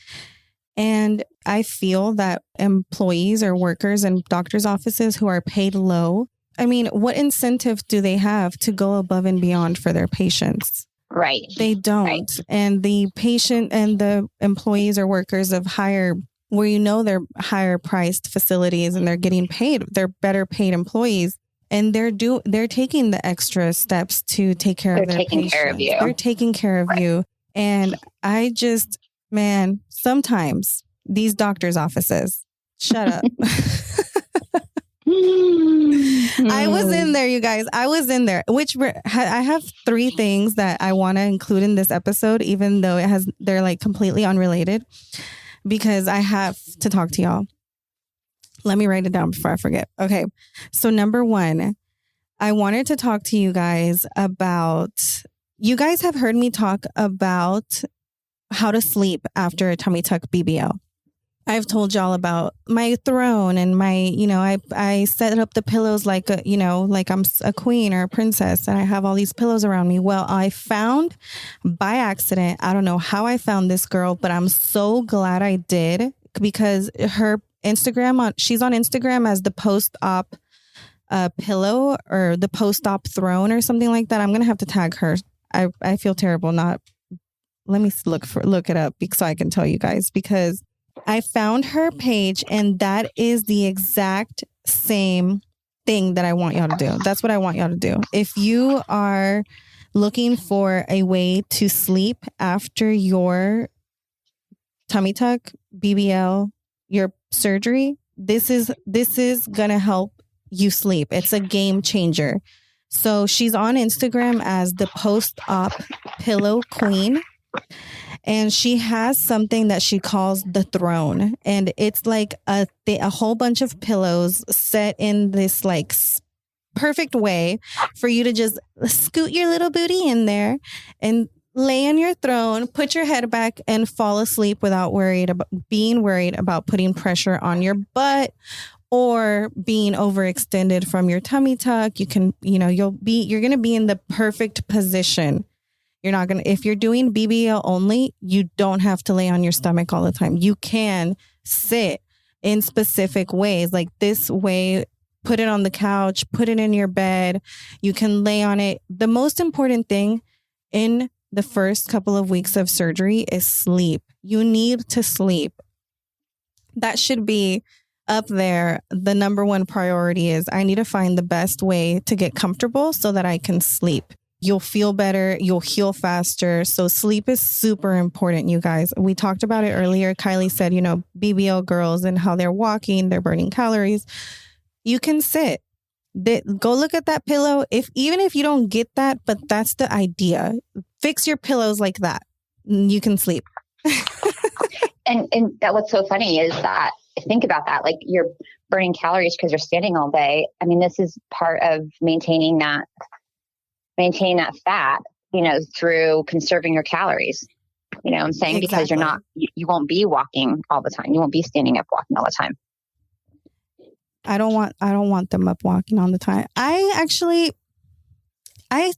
And I feel that employees or workers in doctors' offices who are paid low, I mean, what incentive do they have to go above and beyond for their patients? Right. They don't. Right. And the patient and the employees or workers of higher, where you know they're higher priced facilities and they're getting paid, they're better paid employees, and they're taking the extra steps to take care of their patients. They're taking care of you. They're taking care of you. And I just, man, sometimes these doctors' offices, shut up. I was in there, you guys. I was in there, I have 3 things that I want to include in this episode, even though they're like completely unrelated, because I have to talk to y'all. Let me write it down before I forget. Okay. So number 1, I wanted to talk to you guys about, you guys have heard me talk about how to sleep after a tummy tuck BBL. I've told y'all about my throne and my, I set up the pillows like I'm a queen or a princess, and I have all these pillows around me. Well, I found by accident, I don't know how I found this girl, but I'm so glad I did, because her Instagram, she's on Instagram as the post-op pillow or the post-op throne or something like that. I'm going to have to tag her. I feel terrible not. Let me look it up so I can tell you guys, because I found her page and that is the exact same thing that I want y'all to do. That's what I want y'all to do. If you are looking for a way to sleep after your tummy tuck, BBL, your surgery, this is going to help you sleep. It's a game changer. So she's on Instagram as the post-op pillow queen. And she has something that she calls the throne. And it's like a whole bunch of pillows set in this like perfect way for you to just scoot your little booty in there and lay on your throne, put your head back and fall asleep without being worried about putting pressure on your butt or being overextended from your tummy tuck. You can, you're going to be in the perfect position. You're not going to, if you're doing BBL only, you don't have to lay on your stomach all the time. You can sit in specific ways, like this way, put it on the couch, put it in your bed. You can lay on it. The most important thing in the first couple of weeks of surgery is sleep. You need to sleep. That should be up there. The number 1 priority is I need to find the best way to get comfortable so that I can sleep. You'll feel better. You'll heal faster. So sleep is super important, you guys. We talked about it earlier. Kylie said, BBL girls and how they're walking, they're burning calories. You can sit. Go look at that pillow. Even if you don't get that, but that's the idea. Fix your pillows like that. You can sleep. And that what's so funny is that, think about that, like you're burning calories because you're standing all day. I mean, this is part of maintaining that fat, through conserving your calories. I'm saying, because you won't be walking all the time. You won't be standing up walking all the time. I don't want them up walking all the time. I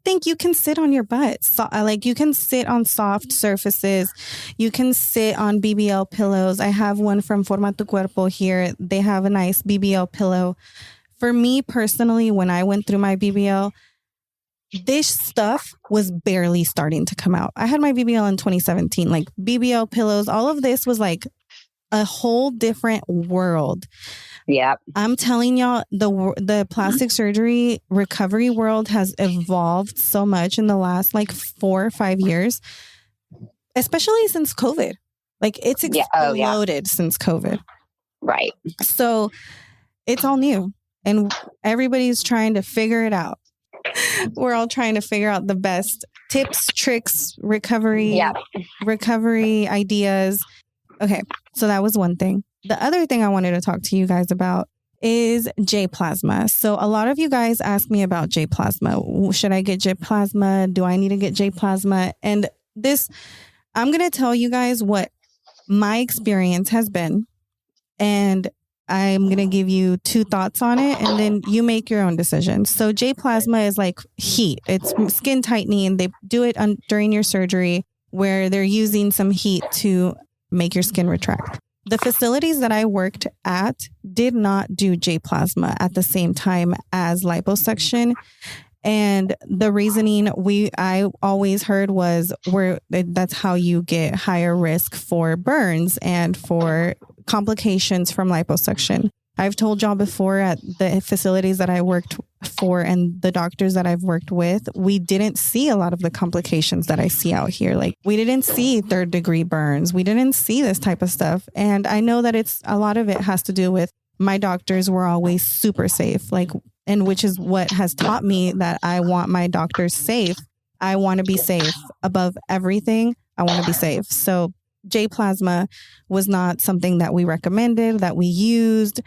think you can sit on your butt. So, you can sit on soft surfaces. You can sit on BBL pillows. I have one from Forma Tu Cuerpo here. They have a nice BBL pillow. For me personally, when I went through my BBL, this stuff was barely starting to come out. I had my BBL in 2017, like BBL pillows. All of this was like a whole different world. Yeah. I'm telling y'all, the plastic surgery recovery world has evolved so much in the last 4 or 5 years, especially since COVID. Like it's exploded since COVID. Right. So it's all new and everybody's trying to figure it out. We're all trying to figure out the best tips, tricks, recovery ideas. Okay. So that was one thing. The other thing I wanted to talk to you guys about is J plasma. So a lot of you guys ask me about J plasma. Should I get J plasma? Do I need to get J plasma? And this, I'm going to tell you guys what my experience has been. And I'm going to give you 2 thoughts on it, and then you make your own decision. So J plasma is like heat. It's skin tightening. They do it during your surgery where they're using some heat to make your skin retract. The facilities that I worked at did not do J plasma at the same time as liposuction. And the reasoning I always heard was that's how you get higher risk for burns and for complications from liposuction. I've told y'all before at the facilities that I worked for and the doctors that I've worked with, we didn't see a lot of the complications that I see out here. Like we didn't see 3rd-degree burns. We didn't see this type of stuff. And I know that a lot of it has to do with my doctors were always super safe, and which is what has taught me that I want my doctors safe. I want to be safe above everything. I want to be safe. So J plasma was not something that we recommended, that we used.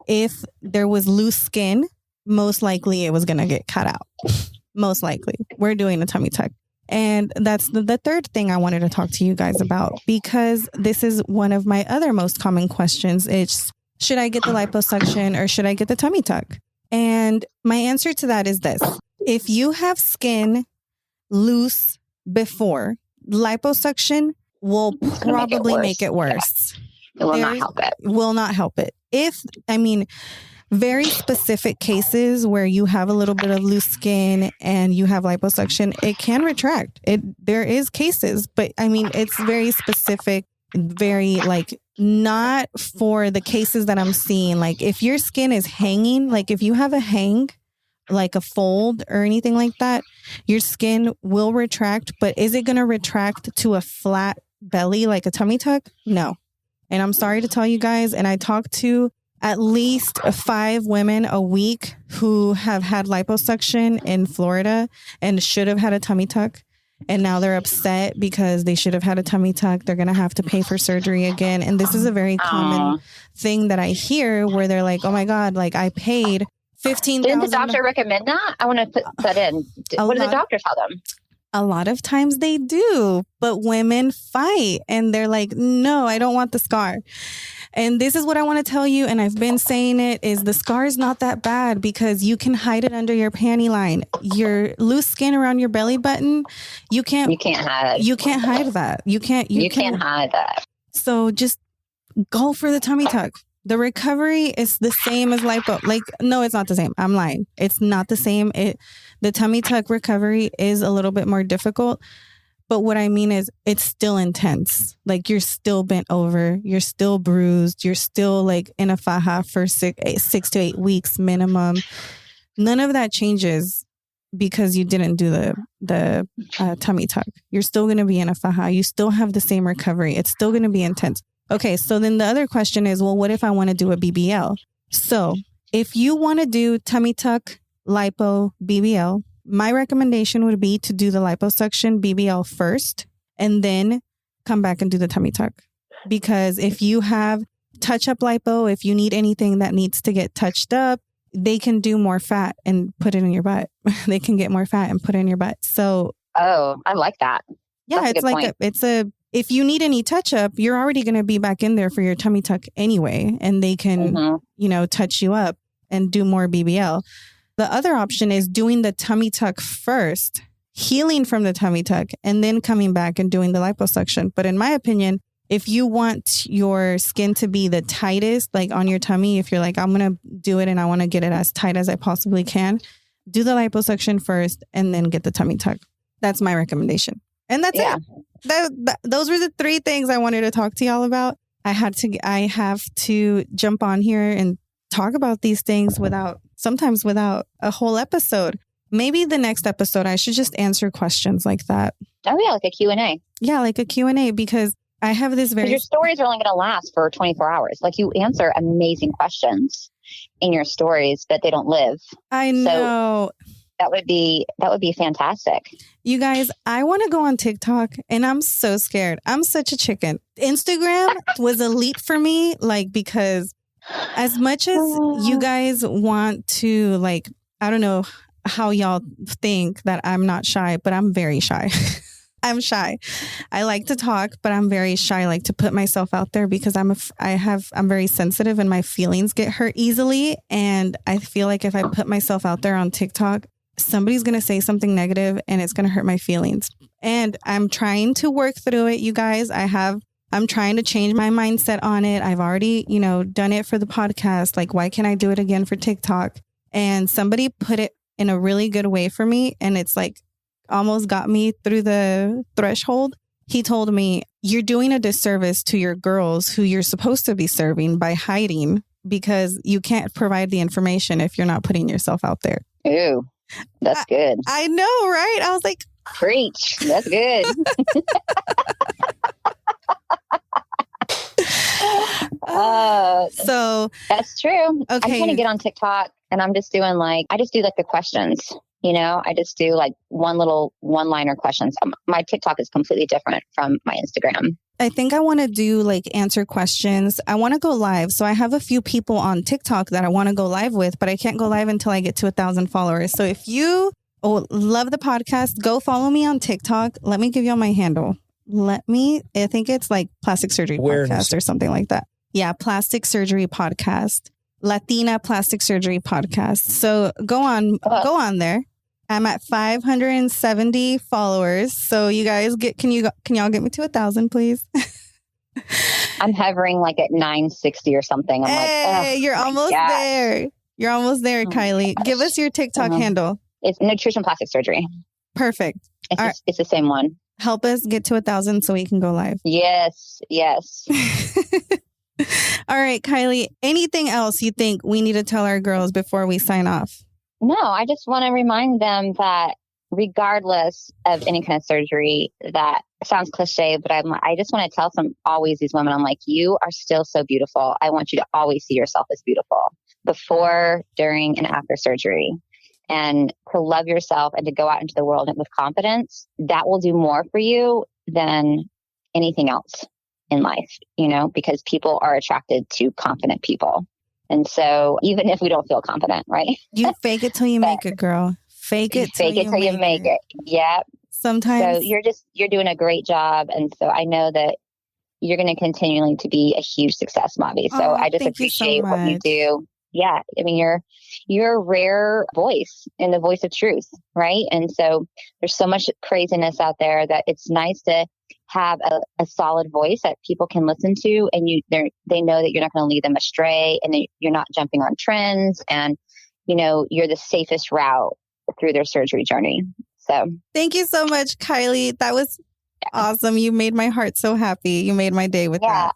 If there was loose skin, most likely it was going to get cut out. Most likely. We're doing a tummy tuck. And that's the third thing I wanted to talk to you guys about, because this is one of my other most common questions. It's, should I get the liposuction or should I get the tummy tuck? And my answer to that is this. If you have skin loose before, liposuction will probably make it worse. It will not help it. Will not help it. Very specific cases where you have a little bit of loose skin and you have liposuction, it can retract. There is cases, but it's very specific, very not for the cases that I'm seeing. Like if your skin is hanging, like if you have a hang, like a fold or anything like that, your skin will retract. But is it going to retract to a flat belly like a tummy tuck? No. And I'm sorry to tell you guys, and I talk to at least 5 women a week who have had liposuction in Florida and should have had a tummy tuck. And now they're upset because they should have had a tummy tuck. They're going to have to pay for surgery again. And this is a very common thing that I hear where they're like, oh my God, I paid $15,000. Didn't the doctor recommend that? I want to put that in. What did the doctor tell them? A lot of times they do, but women fight and they're like, no, I don't want the scar. And this is what I want to tell you. And I've been saying it is the scar is not that bad because you can hide it under your panty line. Your loose skin around your belly button, you can't hide that. You can't hide that. So just go for the tummy tuck. The recovery is the same as lipo. No, it's not the same. I'm lying. It's not the same. The tummy tuck recovery is a little bit more difficult. But what I mean is it's still intense. You're still bent over. You're still bruised. You're still in a faja for 6 to 8 weeks minimum. None of that changes because you didn't do the tummy tuck. You're still going to be in a faja. You still have the same recovery. It's still going to be intense. Okay, so then the other question is, well, what if I want to do a BBL? So if you want to do tummy tuck, lipo, BBL, my recommendation would be to do the liposuction BBL first and then come back and do the tummy tuck. Because if you have touch-up lipo, if you need anything that needs to get touched up, they can do more fat and put it in your butt. They can get more fat and put it in your butt. So, oh, I like that. Yeah, if you need any touch-up, you're already going to be back in there for your tummy tuck anyway, and they can, touch you up and do more BBL. The other option is doing the tummy tuck first, healing from the tummy tuck, and then coming back and doing the liposuction. But in my opinion, if you want your skin to be the tightest, on your tummy, if you're like, I'm going to do it and I want to get it as tight as I possibly can, do the liposuction first and then get the tummy tuck. That's my recommendation. And that's it. Those were the 3 things I wanted to talk to y'all about. I have to jump on here and talk about these things sometimes without a whole episode. Maybe the next episode, I should just answer questions like that. Oh yeah, like a Q&A. Yeah, like a Q&A, because I have this very... Your stories are only going to last for 24 hours. You answer amazing questions in your stories, but they don't live. I know. So that would be fantastic. You guys, I want to go on TikTok and I'm so scared. I'm such a chicken. Instagram was a leap for me, because As much as you guys want to, like, I don't know how y'all think that I'm not shy, but I'm very shy. I'm shy. I like to talk, but I'm very shy. I like to put myself out there because I'm very sensitive and my feelings get hurt easily. And I feel like if I put myself out there on TikTok, somebody's going to say something negative and it's going to hurt my feelings. And I'm trying to work through it, you guys. I'm trying to change my mindset on it. I've already, done it for the podcast. Like, why can't I do it again for TikTok? And somebody put it in a really good way for me. And it's like almost got me through the threshold. He told me, you're doing a disservice to your girls who you're supposed to be serving by hiding, because you can't provide the information if you're not putting yourself out there. Ooh, that's good. I know, right? I was like, preach. That's good. So that's true. Okay. I'm trying to get on TikTok and I'm just doing I just do the questions, I just do one-liner questions. My TikTok is completely different from my Instagram. I think I want to do answer questions. I want to go live. So I have a few people on TikTok that I want to go live with, but I can't go live until I get to 1,000 followers. So if you love the podcast, go follow me on TikTok. Let me give you all my handle. I think it's Plastic Surgery Podcast or something like that. Yeah, Plastic Surgery Podcast, Latina Plastic Surgery Podcast. So go on there. I'm at 570 followers. So you guys can y'all get me to 1,000, please? I'm hovering at 960 or something. I'm you're almost there. You're almost there, Kylie. Give us your TikTok handle. It's Nutrition Plastic Surgery. Perfect. It's the same one. Help us get to 1,000 so we can go live. Yes. All right, Kylie, anything else you think we need to tell our girls before we sign off? No, I just want to remind them that regardless of any kind of surgery, that sounds cliche, but I just want to tell these women, I'm like, you are still so beautiful. I want you to always see yourself as beautiful before, during, and after surgery. And to love yourself and to go out into the world with confidence, that will do more for you than anything else in life, because people are attracted to confident people. And so even if we don't feel confident, right? You fake it till you make it, girl. Fake it till you make it. Yeah. Sometimes. So you're doing a great job. And so I know that you're going to continually to be a huge success, Mavi. So I just appreciate what you do. Yeah. I mean, you're a rare voice and the voice of truth, right? And so there's so much craziness out there that it's nice to have a solid voice that people can listen to, and they know that you're not going to lead them astray, and you're not jumping on trends, and you're the safest route through their surgery journey. So thank you so much, Kylie. That was awesome. You made my heart so happy. You made my day with that.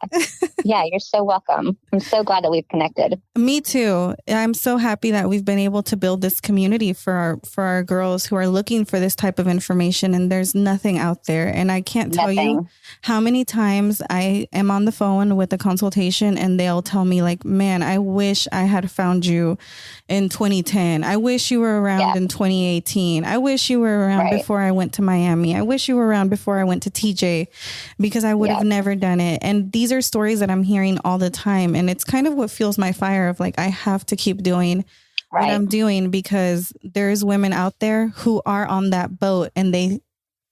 Yeah, you're so welcome. I'm so glad that we've connected. Me too. I'm so happy that we've been able to build this community for our girls who are looking for this type of information, and there's nothing out there. And I can't tell you how many times I am on the phone with a consultation and they'll tell me man, I wish I had found you in 2010. I wish you were around in 2018. I wish you were around before I went to Miami. I wish you were around before I went to TJ, because I would have never done it. And these are stories that I'm hearing all the time. And it's kind of what fuels my fire of I have to keep doing what I'm doing, because there's women out there who are on that boat, and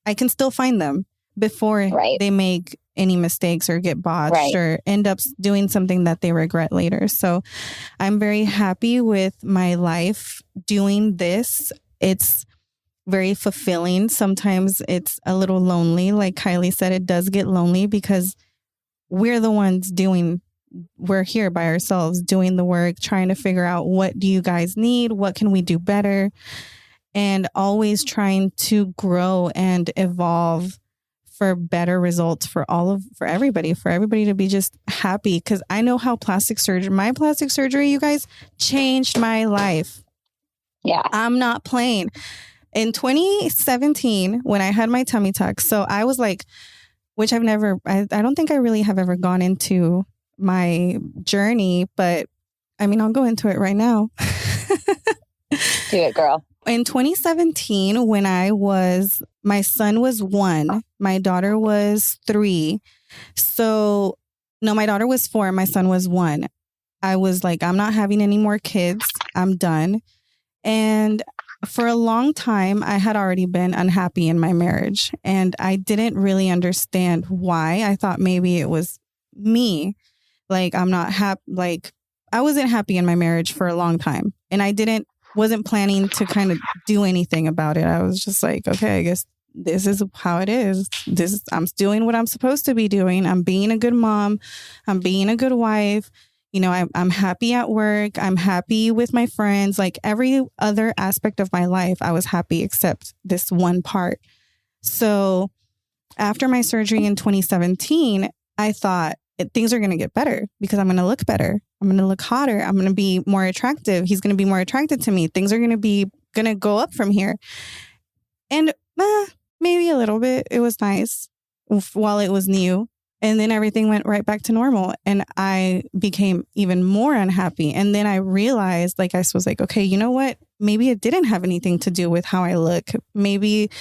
I can still find them before they make any mistakes or get botched or end up doing something that they regret later. So I'm very happy with my life doing this. It's very fulfilling. Sometimes it's a little lonely. Like Kylie said, it does get lonely because we're the ones we're here by ourselves doing the work, trying to figure out what do you guys need? What can we do better? And always trying to grow and evolve for better results for everybody to be just happy. Cause I know how my plastic surgery, you guys, changed my life. Yeah. I'm not playing. In 2017, when I had my tummy tuck, so I was which I don't think I really have ever gone into my journey, but I mean, I'll go into it right now. Do it, girl. In 2017, when my son was 1, my daughter was 3. So no, my daughter was 4, my son was 1. I was like, I'm not having any more kids. I'm done. And for a long time, I had already been unhappy in my marriage, and I didn't really understand why. I thought maybe it was me. Like, I'm not happy. Like, I wasn't happy in my marriage for a long time, and I wasn't planning to kind of do anything about it. I was just like, okay, I guess this is how it is. I'm doing what I'm supposed to be doing. I'm being a good mom. I'm being a good wife. You know, I'm happy at work. I'm happy with my friends. Like every other aspect of my life, I was happy except this one part. So after my surgery in 2017, I thought things are going to get better because I'm going to look better. I'm going to look hotter. I'm going to be more attractive. He's going to be more attracted to me. Things are going to go up from here. And maybe a little bit. It was nice while it was new. And then everything went right back to normal. And I became even more unhappy. And then I realized, like, I was like, okay, you know what? Maybe it didn't have anything to do with how I look. Maybe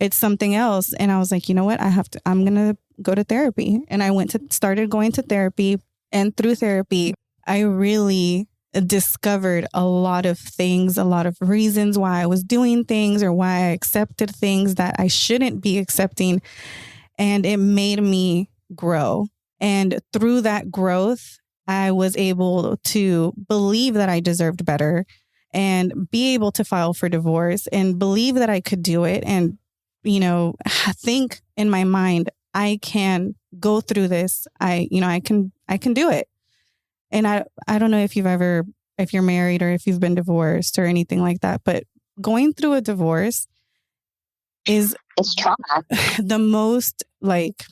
it's something else. And I was like, you know what? I'm going to go to therapy. And I started going to therapy. And through therapy, I really discovered a lot of things, a lot of reasons why I was doing things or why I accepted things that I shouldn't be accepting. And it made me grow. And through that growth, I was able to believe that I deserved better and be able to file for divorce and believe that I could do it. And, you know, think in my mind, I can go through this. I can do it. And I don't know if you're married or if you've been divorced or anything like that, but going through a divorce it's trauma. The most like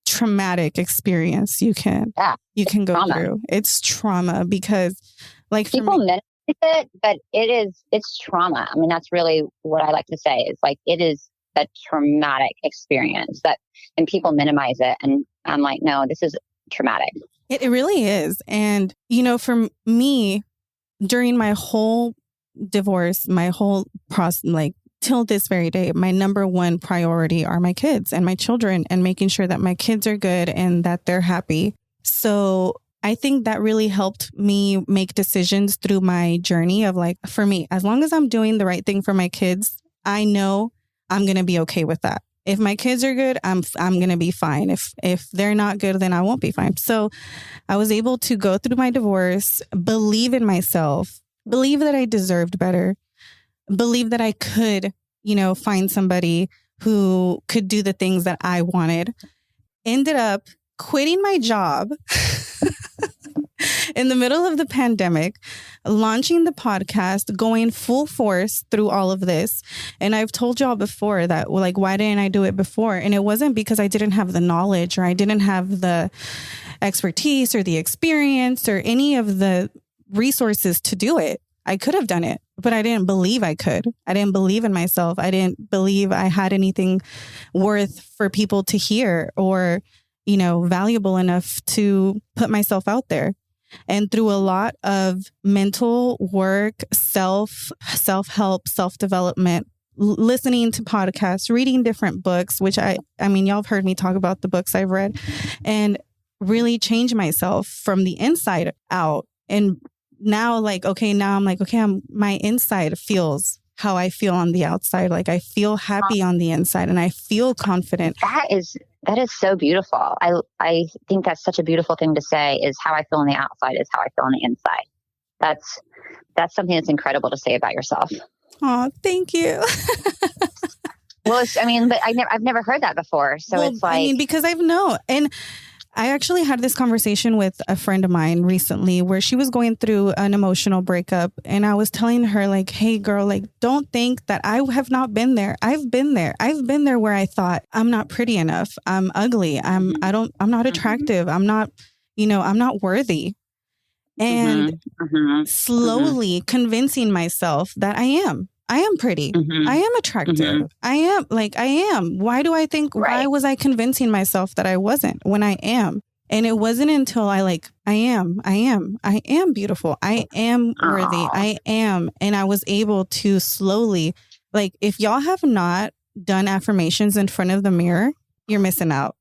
traumatic experience you can go trauma. through. It's trauma because like people minimize it, but it's trauma. I mean, that's really what I like to say is like, it is a traumatic experience and people minimize it. And I'm like, no, this is traumatic. It really is. And, you know, for me, during my whole divorce, my whole process, like till this very day, my number one priority are my kids and my children and making sure that my kids are good and that they're happy. So I think that really helped me make decisions through my journey of like, for me, as long as I'm doing the right thing for my kids, I know I'm going to be okay with that. If my kids are good, I'm going to be fine. If they're not good, then I won't be fine. So I was able to go through my divorce, believe in myself, believe that I deserved better, believe that I could, you know, find somebody who could do the things that I wanted. Ended up quitting my job in the middle of the pandemic, launching the podcast, going full force through all of this. And I've told y'all before that, well, like, why didn't I do it before? And it wasn't because I didn't have the knowledge or I didn't have the expertise or the experience or any of the resources to do it. I could have done it, but I didn't believe I could. I didn't believe in myself. I didn't believe I had anything worth for people to hear or, you know, valuable enough to put myself out there. And through a lot of mental work, self-help, self-development, listening to podcasts, reading different books, which I mean, y'all have heard me talk about the books I've read, and really change myself from the inside out. And now, like, okay, now I'm like, okay, my inside feels how I feel on the outside. Like I feel happy on the inside and I feel confident. That is so beautiful. I think that's such a beautiful thing to say is how I feel on the outside is how I feel on the inside. That's something that's incredible to say about yourself. Oh, thank you. Well, but I've never heard that before. So it's like, I mean, because I've known, and I actually had this conversation with a friend of mine recently where she was going through an emotional breakup. And I was telling her like, hey girl, like, don't think that I have not been there. I've been there. I've been there where I thought I'm not pretty enough. I'm ugly. I'm not attractive. I'm not worthy. And slowly convincing myself that I am pretty. I am attractive. I am. Why was I convincing myself that I wasn't when I am? And it wasn't until I am beautiful. I am worthy. I am. And I was able to slowly, like, if y'all have not done affirmations in front of the mirror, you're missing out.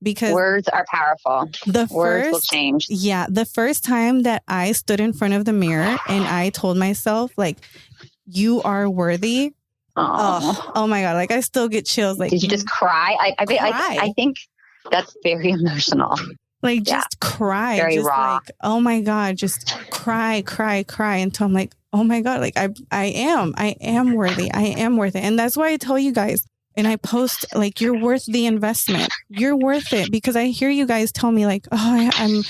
because words are powerful. Words will change. Yeah. The first time that I stood in front of the mirror and I told myself, like, you are worthy. Oh my God. Like, I still get chills. Like, did you just cry? I think that's very emotional. Like, just cry. Very just raw. like, oh my God, just cry until I'm like, oh my God, like I am worthy. I am worth it. And that's why I tell you guys, and I post, like, you're worth the investment. You're worth it, because I hear you guys tell me, like, oh, I'm,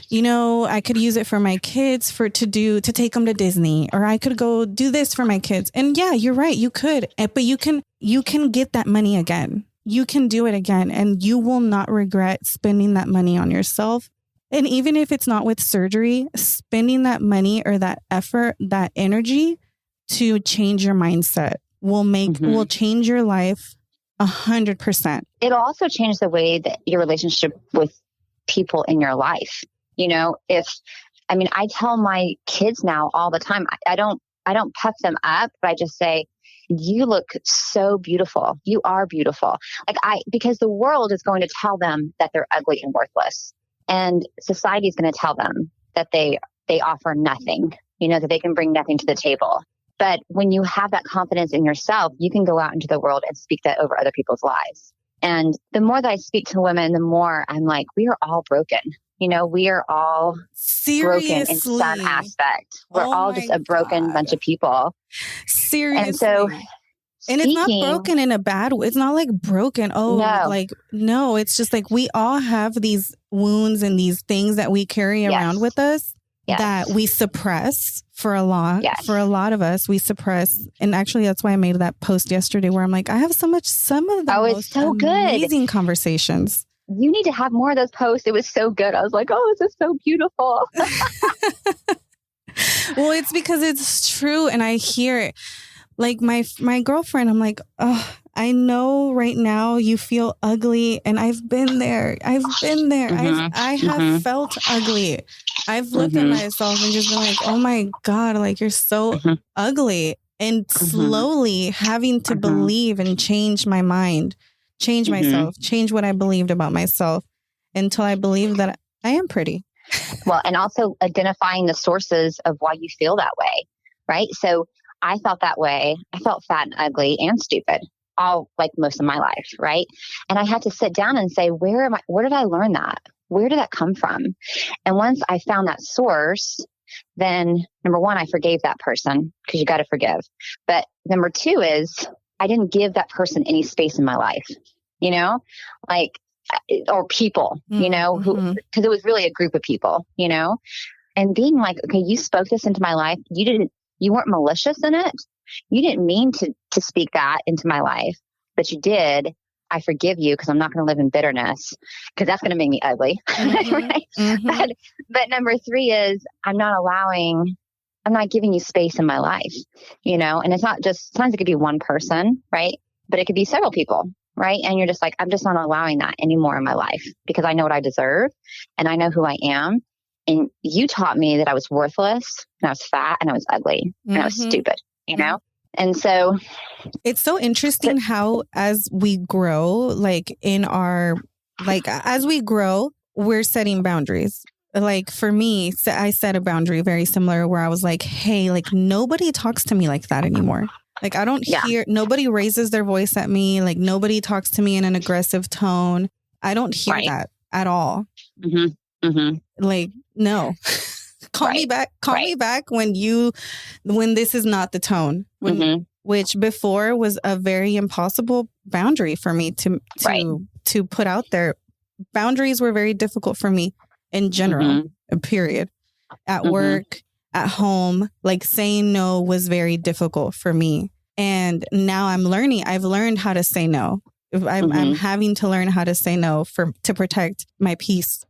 you know, I could use it for my kids to take them to Disney, or I could go do this for my kids. And yeah, you're right. You could, but you can get that money again. You can do it again, and you will not regret spending that money on yourself. And even if it's not with surgery, spending that money or that effort, that energy to change your mindset will change your life 100%. It'll also change the way that your relationship with people in your life. You know, I tell my kids now all the time, I don't puff them up, but I just say, you look so beautiful. You are beautiful. Because the world is going to tell them that they're ugly and worthless. And society is going to tell them that they offer nothing, you know, that they can bring nothing to the table. But when you have that confidence in yourself, you can go out into the world and speak that over other people's lives. And the more that I speak to women, the more I'm like, we are all broken. You know, we are all broken in some aspect. We're all just a broken bunch of people. Seriously. And so, and it's not broken in a bad way. It's not like broken. No, it's just like we all have these wounds and these things that we carry around with us that we suppress for a lot. Yes. For a lot of us, we suppress. And actually, that's why I made that post yesterday where I'm like, I have some of the most amazing conversations. You need to have more of those posts. It was so good. I was like, oh, this is so beautiful. Well, it's because it's true. And I hear it. Like my girlfriend, I'm like, oh, I know right now you feel ugly. And I've been there. I have felt ugly. I've looked at myself and just been like, oh my God, like you're so ugly. And slowly having to believe and change my mind, change myself, change what I believed about myself until I believe that I am pretty. Well, and also identifying the sources of why you feel that way, right? So I felt that way. I felt fat and ugly and stupid all like most of my life, right? And I had to sit down and say, where did I learn that? Where did that come from? And once I found that source, then number one, I forgave that person, because you got to forgive. But number two is I didn't give that person any space in my life, you know, or people, you know, because it was really a group of people, you know, and being like, okay, you spoke this into my life. You weren't malicious in it. You didn't mean to speak that into my life, but you did. I forgive you, because I'm not going to live in bitterness, because that's going to make me ugly. Right? But number three is I'm not giving you space in my life, you know, and it's not just, sometimes it could be one person, right? But it could be several people, right? And you're just like, I'm just not allowing that anymore in my life, because I know what I deserve and I know who I am. And you taught me that I was worthless and I was fat and I was ugly and I was stupid, you know? And so it's so interesting how as we grow, as we grow, we're setting boundaries. Like for me, I set a boundary very similar where I was like, hey, like nobody talks to me like that anymore. Like I don't hear, nobody raises their voice at me. Like nobody talks to me in an aggressive tone. I don't hear that at all. Like, no. Call me back. Call me back when this is not the tone. Which before was a very impossible boundary for me to put out there. Boundaries were very difficult for me in general, period. At work, at home, like saying no was very difficult for me. And now I've learned how to say no. I'm having to learn how to say no to protect my peace.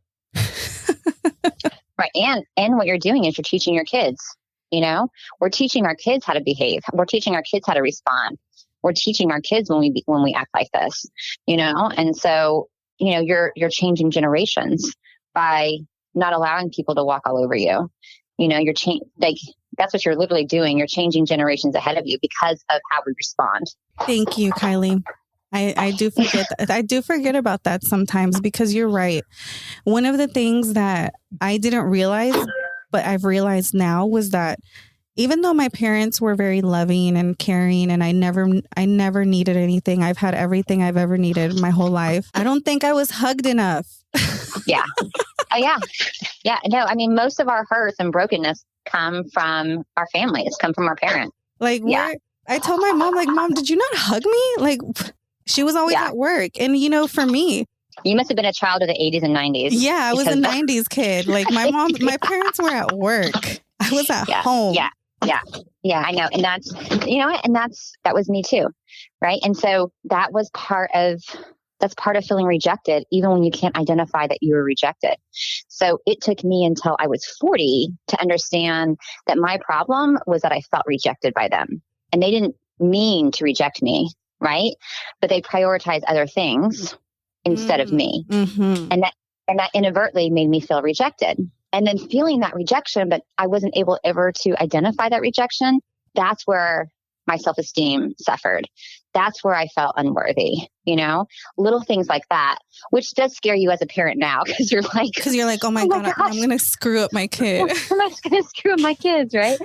Right. And what you're doing is you're teaching your kids, you know, we're teaching our kids how to behave. We're teaching our kids how to respond. We're teaching our kids when we act like this, you know? And so, you know, you're changing generations by not allowing people to walk all over you. You know, that's what you're literally doing. You're changing generations ahead of you because of how we respond. Thank you, Kylie. I do forget that. I do forget about that sometimes because you're right. One of the things that I didn't realize, but I've realized now was that even though my parents were very loving and caring and I never needed anything. I've had everything I've ever needed my whole life. I don't think I was hugged enough. Yeah. Yeah. Yeah. No, I mean, most of our hurts and brokenness come from our families, come from our parents. Like, I told my mom, like, Mom, did you not hug me? Like, she was always at work. And, you know, for me, you must have been a child of the 80s and 90s. Yeah, I was a 90s kid. Like my parents were at work. I was at home. Yeah. Yeah. Yeah, I know. And that's, you know, and that was me too. Right. And so that's part of feeling rejected, even when you can't identify that you were rejected. So it took me until I was 40 to understand that my problem was that I felt rejected by them. And they didn't mean to reject me. Right. But they prioritized other things instead of me. Mm-hmm. And that inadvertently made me feel rejected. And then feeling that rejection, but I wasn't able ever to identify that rejection. That's where my self-esteem suffered. That's where I felt unworthy, you know, little things like that, which does scare you as a parent now because you're like, oh my God, I'm going to screw up my kid. I'm not going to screw up my kids. Right.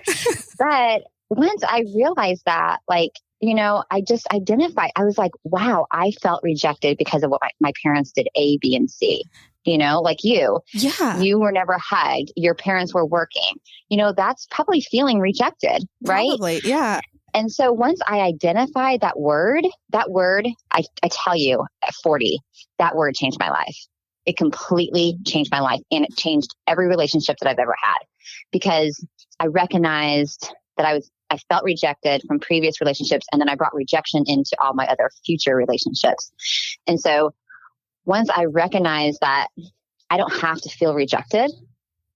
But once I realized that, like, you know, I just identified, I was like, wow, I felt rejected because of what my parents did A, B, and C. You know, like you. Yeah. You were never hugged. Your parents were working. You know, that's probably feeling rejected, right? Probably, yeah. And so once I identified that word, I tell you, at 40, that word changed my life. It completely changed my life. And it changed every relationship that I've ever had because I recognized that I felt rejected from previous relationships. And then I brought rejection into all my other future relationships. And so once I recognized that I don't have to feel rejected,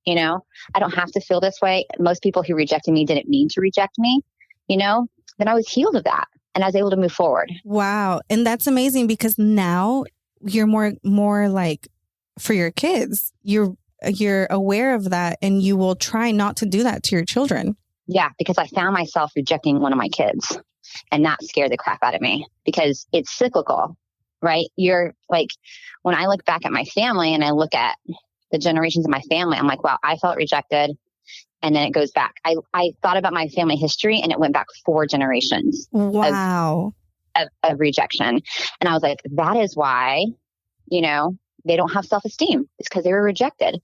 you know, I don't have to feel this way. Most people who rejected me didn't mean to reject me, you know, then I was healed of that and I was able to move forward. Wow. And that's amazing because now you're more like for your kids, you're aware of that and you will try not to do that to your children. Yeah, because I found myself rejecting one of my kids and that scared the crap out of me because it's cyclical. Right? You're like, when I look back at my family and I look at the generations of my family, I'm like, wow, I felt rejected. And then it goes back. I thought about my family history and it went back 4 generations. Wow. Of rejection. And I was like, that is why, you know, they don't have self-esteem. It's because they were rejected,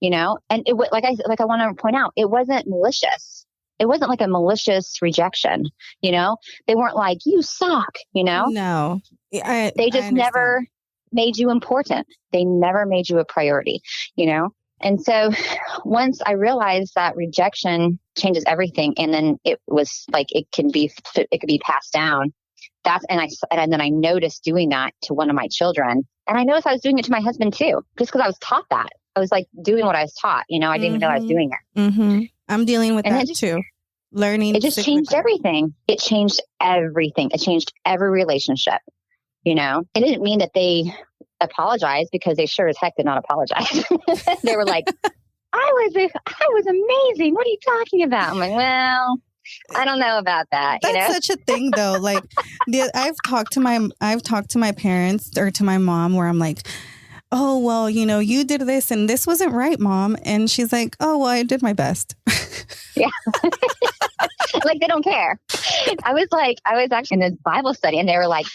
you know? And it like I want to point out, it wasn't malicious. It wasn't like a malicious rejection, you know? They weren't like, you suck, you know? No. They just never made you important. They never made you a priority, you know? And so once I realized that rejection changes everything, and then it was like, it could be passed down. And then I noticed doing that to one of my children. And I noticed I was doing it to my husband too, just because I was taught that. I was like doing what I was taught, you know, I didn't even know I was doing it. Mm-hmm. I'm dealing with that too. Learning. It just changed everything. It changed everything. It changed every relationship. You know, it didn't mean that they apologized because they sure as heck did not apologize. They were like, I was amazing. What are you talking about? I'm like, well, I don't know about that. That's you know? Such a thing though. Like I've talked to my parents or to my mom where I'm like, oh, well, you know, you did this and this wasn't right, Mom. And she's like, oh, well, I did my best. Yeah. Like they don't care. I was actually in this Bible study and they were like,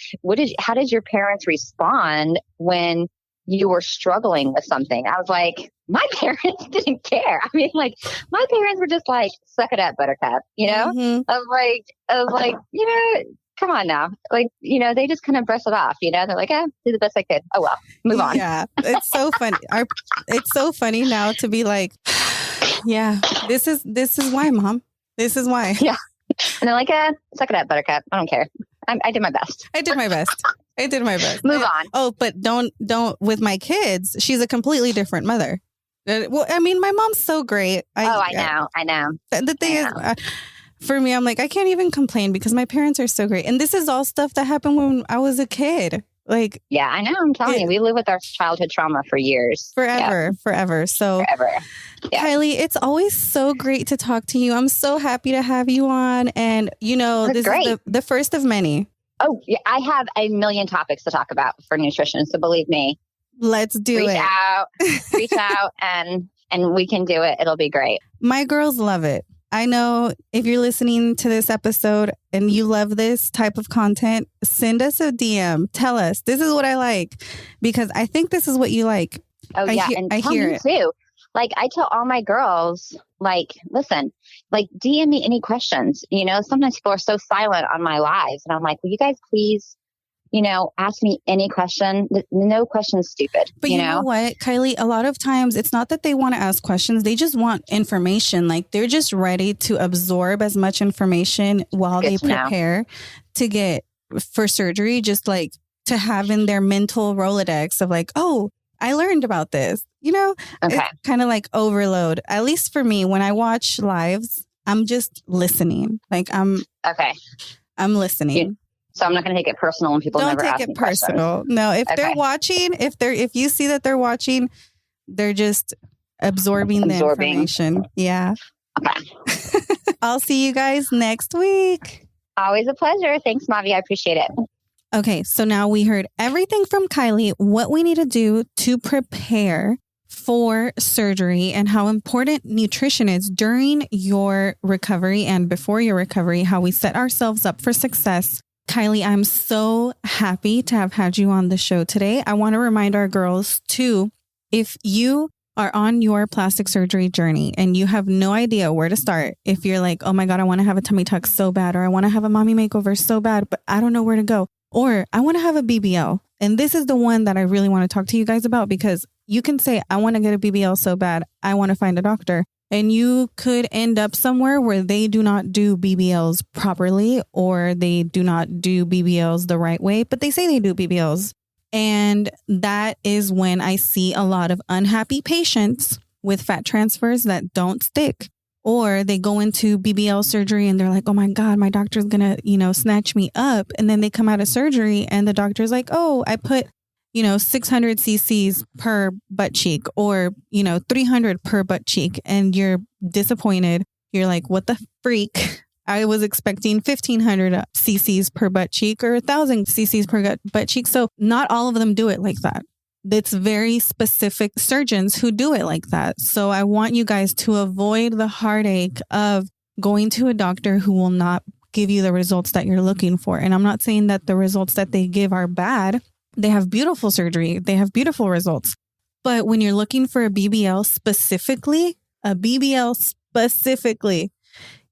how did your parents respond when you were struggling with something? I was like, my parents didn't care. I mean, like my parents were just like, suck it up, buttercup, you know? Mm-hmm. I was like, you know, come on now. Like, you know, they just kind of brush it off, you know, they're like, do the best I could. Oh, well, move on. Yeah. It's so funny. It's so funny now to be like, yeah, this is why, Mom. This is why. Yeah. And they're like, suck it up, buttercup. I don't care. I did my best. I did my best. Move on. Oh, but don't with my kids. She's a completely different mother. Well, I mean, my mom's so great. I know. The thing is, for me, I'm like, I can't even complain because my parents are so great. And this is all stuff that happened when I was a kid. Like, yeah, I know. I'm telling you, we live with our childhood trauma for years. Forever. So, yeah. Kylie, it's always so great to talk to you. I'm so happy to have you on. And, you know, this is the first of many. Oh, yeah, I have a million topics to talk about for nutrition. So believe me, Let's do reach it. reach out and we can do it. It'll be great. My girls love it. I know if you're listening to this episode and you love this type of content, send us a DM. Tell us, this is what I like, because I think this is what you like. Oh, yeah. And tell me too. Like, I tell all my girls, like, listen, like, DM me any questions. You know, sometimes people are so silent on my lives. And I'm like, will you guys please, you know, ask me any question? No question is stupid. But you know what, Kylie? A lot of times it's not that they want to ask questions. They just want information. Like, they're just ready to absorb as much information while they prepare to get for surgery, just like to have in their mental Rolodex of like, oh, I learned about this. You know, It's kind of like overload. At least for me, when I watch lives, I'm just listening. Like I'm listening. So I'm not going to take it personal when people never ask me questions. Don't take it personal. No, if they're watching, if you see that they're watching, they're just absorbing the information. Yeah. Okay. I'll see you guys next week. Always a pleasure. Thanks, Mavi. I appreciate it. Okay, so now we heard everything from Kylie, what we need to do to prepare for surgery and how important nutrition is during your recovery and before your recovery, how we set ourselves up for success. Kylie, I'm so happy to have had you on the show today. I want to remind our girls too, if you are on your plastic surgery journey and you have no idea where to start, if you're like, oh my God, I want to have a tummy tuck so bad, or I want to have a mommy makeover so bad, but I don't know where to go, or I want to have a BBL. And this is the one that I really want to talk to you guys about, because you can say, I want to get a BBL so bad, I want to find a doctor. And you could end up somewhere where they do not do BBLs properly, or they do not do BBLs the right way, but they say they do BBLs. And that is when I see a lot of unhappy patients with fat transfers that don't stick, or they go into BBL surgery and they're like, oh my God, my doctor's going to, snatch me up. And then they come out of surgery and the doctor's like, oh, I put 600 cc's per butt cheek, or, 300 per butt cheek. And you're disappointed. You're like, what the freak? I was expecting 1500 cc's per butt cheek or 1000 cc's per butt cheek. So not all of them do it like that. It's very specific surgeons who do it like that. So I want you guys to avoid the heartache of going to a doctor who will not give you the results that you're looking for. And I'm not saying that the results that they give are bad. They have beautiful surgery. They have beautiful results. But when you're looking for a BBL specifically,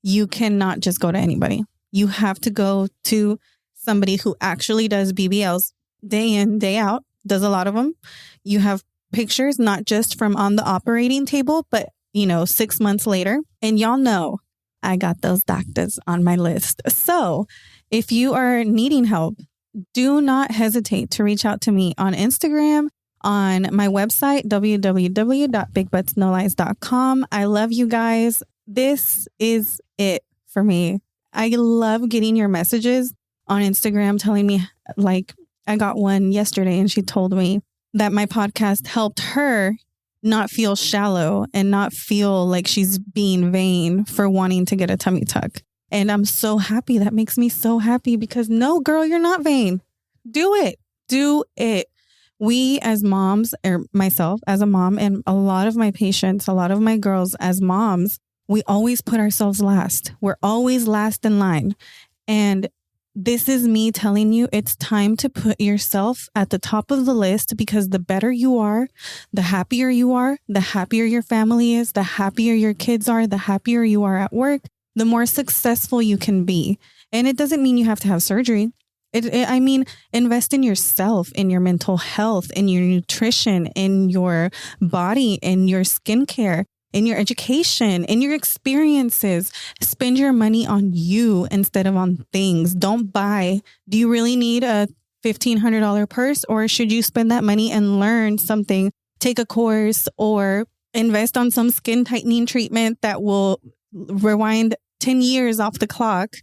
you cannot just go to anybody. You have to go to somebody who actually does BBLs day in, day out, does a lot of them. You have pictures, not just from on the operating table, but, 6 months later. And y'all know I got those doctors on my list. So if you are needing help, do not hesitate to reach out to me on Instagram, on my website, www.bigbuttsnolies.com. I love you guys. This is it for me. I love getting your messages on Instagram telling me, like, I got one yesterday and she told me that my podcast helped her not feel shallow and not feel like she's being vain for wanting to get a tummy tuck. And I'm so happy. That makes me so happy, because no, girl, you're not vain. Do it. Do it. We as moms, or myself as a mom, and a lot of my patients, a lot of my girls as moms, we always put ourselves last. We're always last in line. And this is me telling you, it's time to put yourself at the top of the list, because the better you are, the happier you are, the happier your family is, the happier your kids are, the happier you are at work, the more successful you can be. And it doesn't mean you have to have surgery. I mean, invest in yourself, in your mental health, in your nutrition, in your body, in your skincare, in your education, in your experiences. Spend your money on you instead of on things. Don't buy. Do you really need a $1,500 purse, or should you spend that money and learn something, take a course, or invest on some skin tightening treatment that will rewind 10 years off the clock?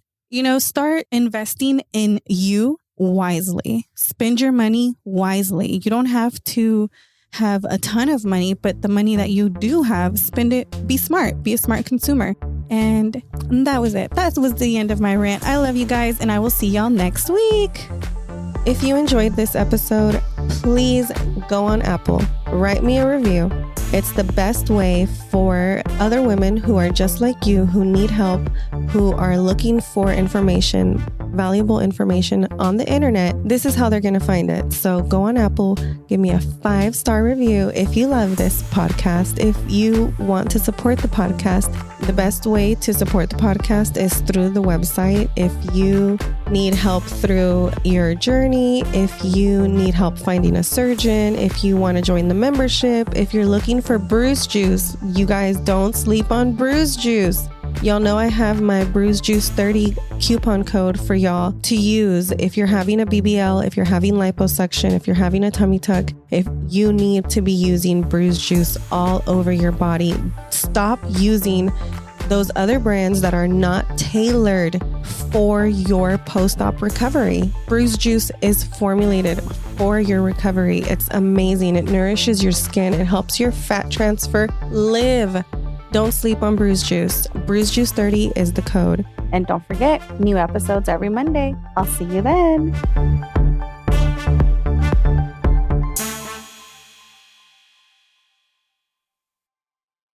Start investing in you wisely. Spend your money wisely. You don't have to have a ton of money, but the money that you do have, spend it, be smart, be a smart consumer. And that was it. That was the end of my rant. I love you guys, and I will see y'all next week. If you enjoyed this episode, please go on Apple, write me a review. It's the best way for other women who are just like you, who need help, who are looking for information, valuable information on the internet. This is how they're going to find it. So go on Apple, give me a 5-star review if you love this podcast. If you want to support the podcast, the best way to support the podcast is through the website. If you need help through your journey, if you need help finding a surgeon, if you want to join the membership, if you're looking for Bruise Juice, you guys don't sleep on Bruise Juice. Y'all know I have my Bruise Juice 30 coupon code for y'all to use if you're having a BBL, if you're having liposuction, if you're having a tummy tuck, if you need to be using Bruise Juice all over your body. Stop using those other brands that are not tailored for your post-op recovery. Bruise Juice is formulated for your recovery. It's amazing. It nourishes your skin. It helps your fat transfer live. Don't sleep on Bruise Juice. Bruise Juice 30 is the code. And don't forget, new episodes every Monday. I'll see you then.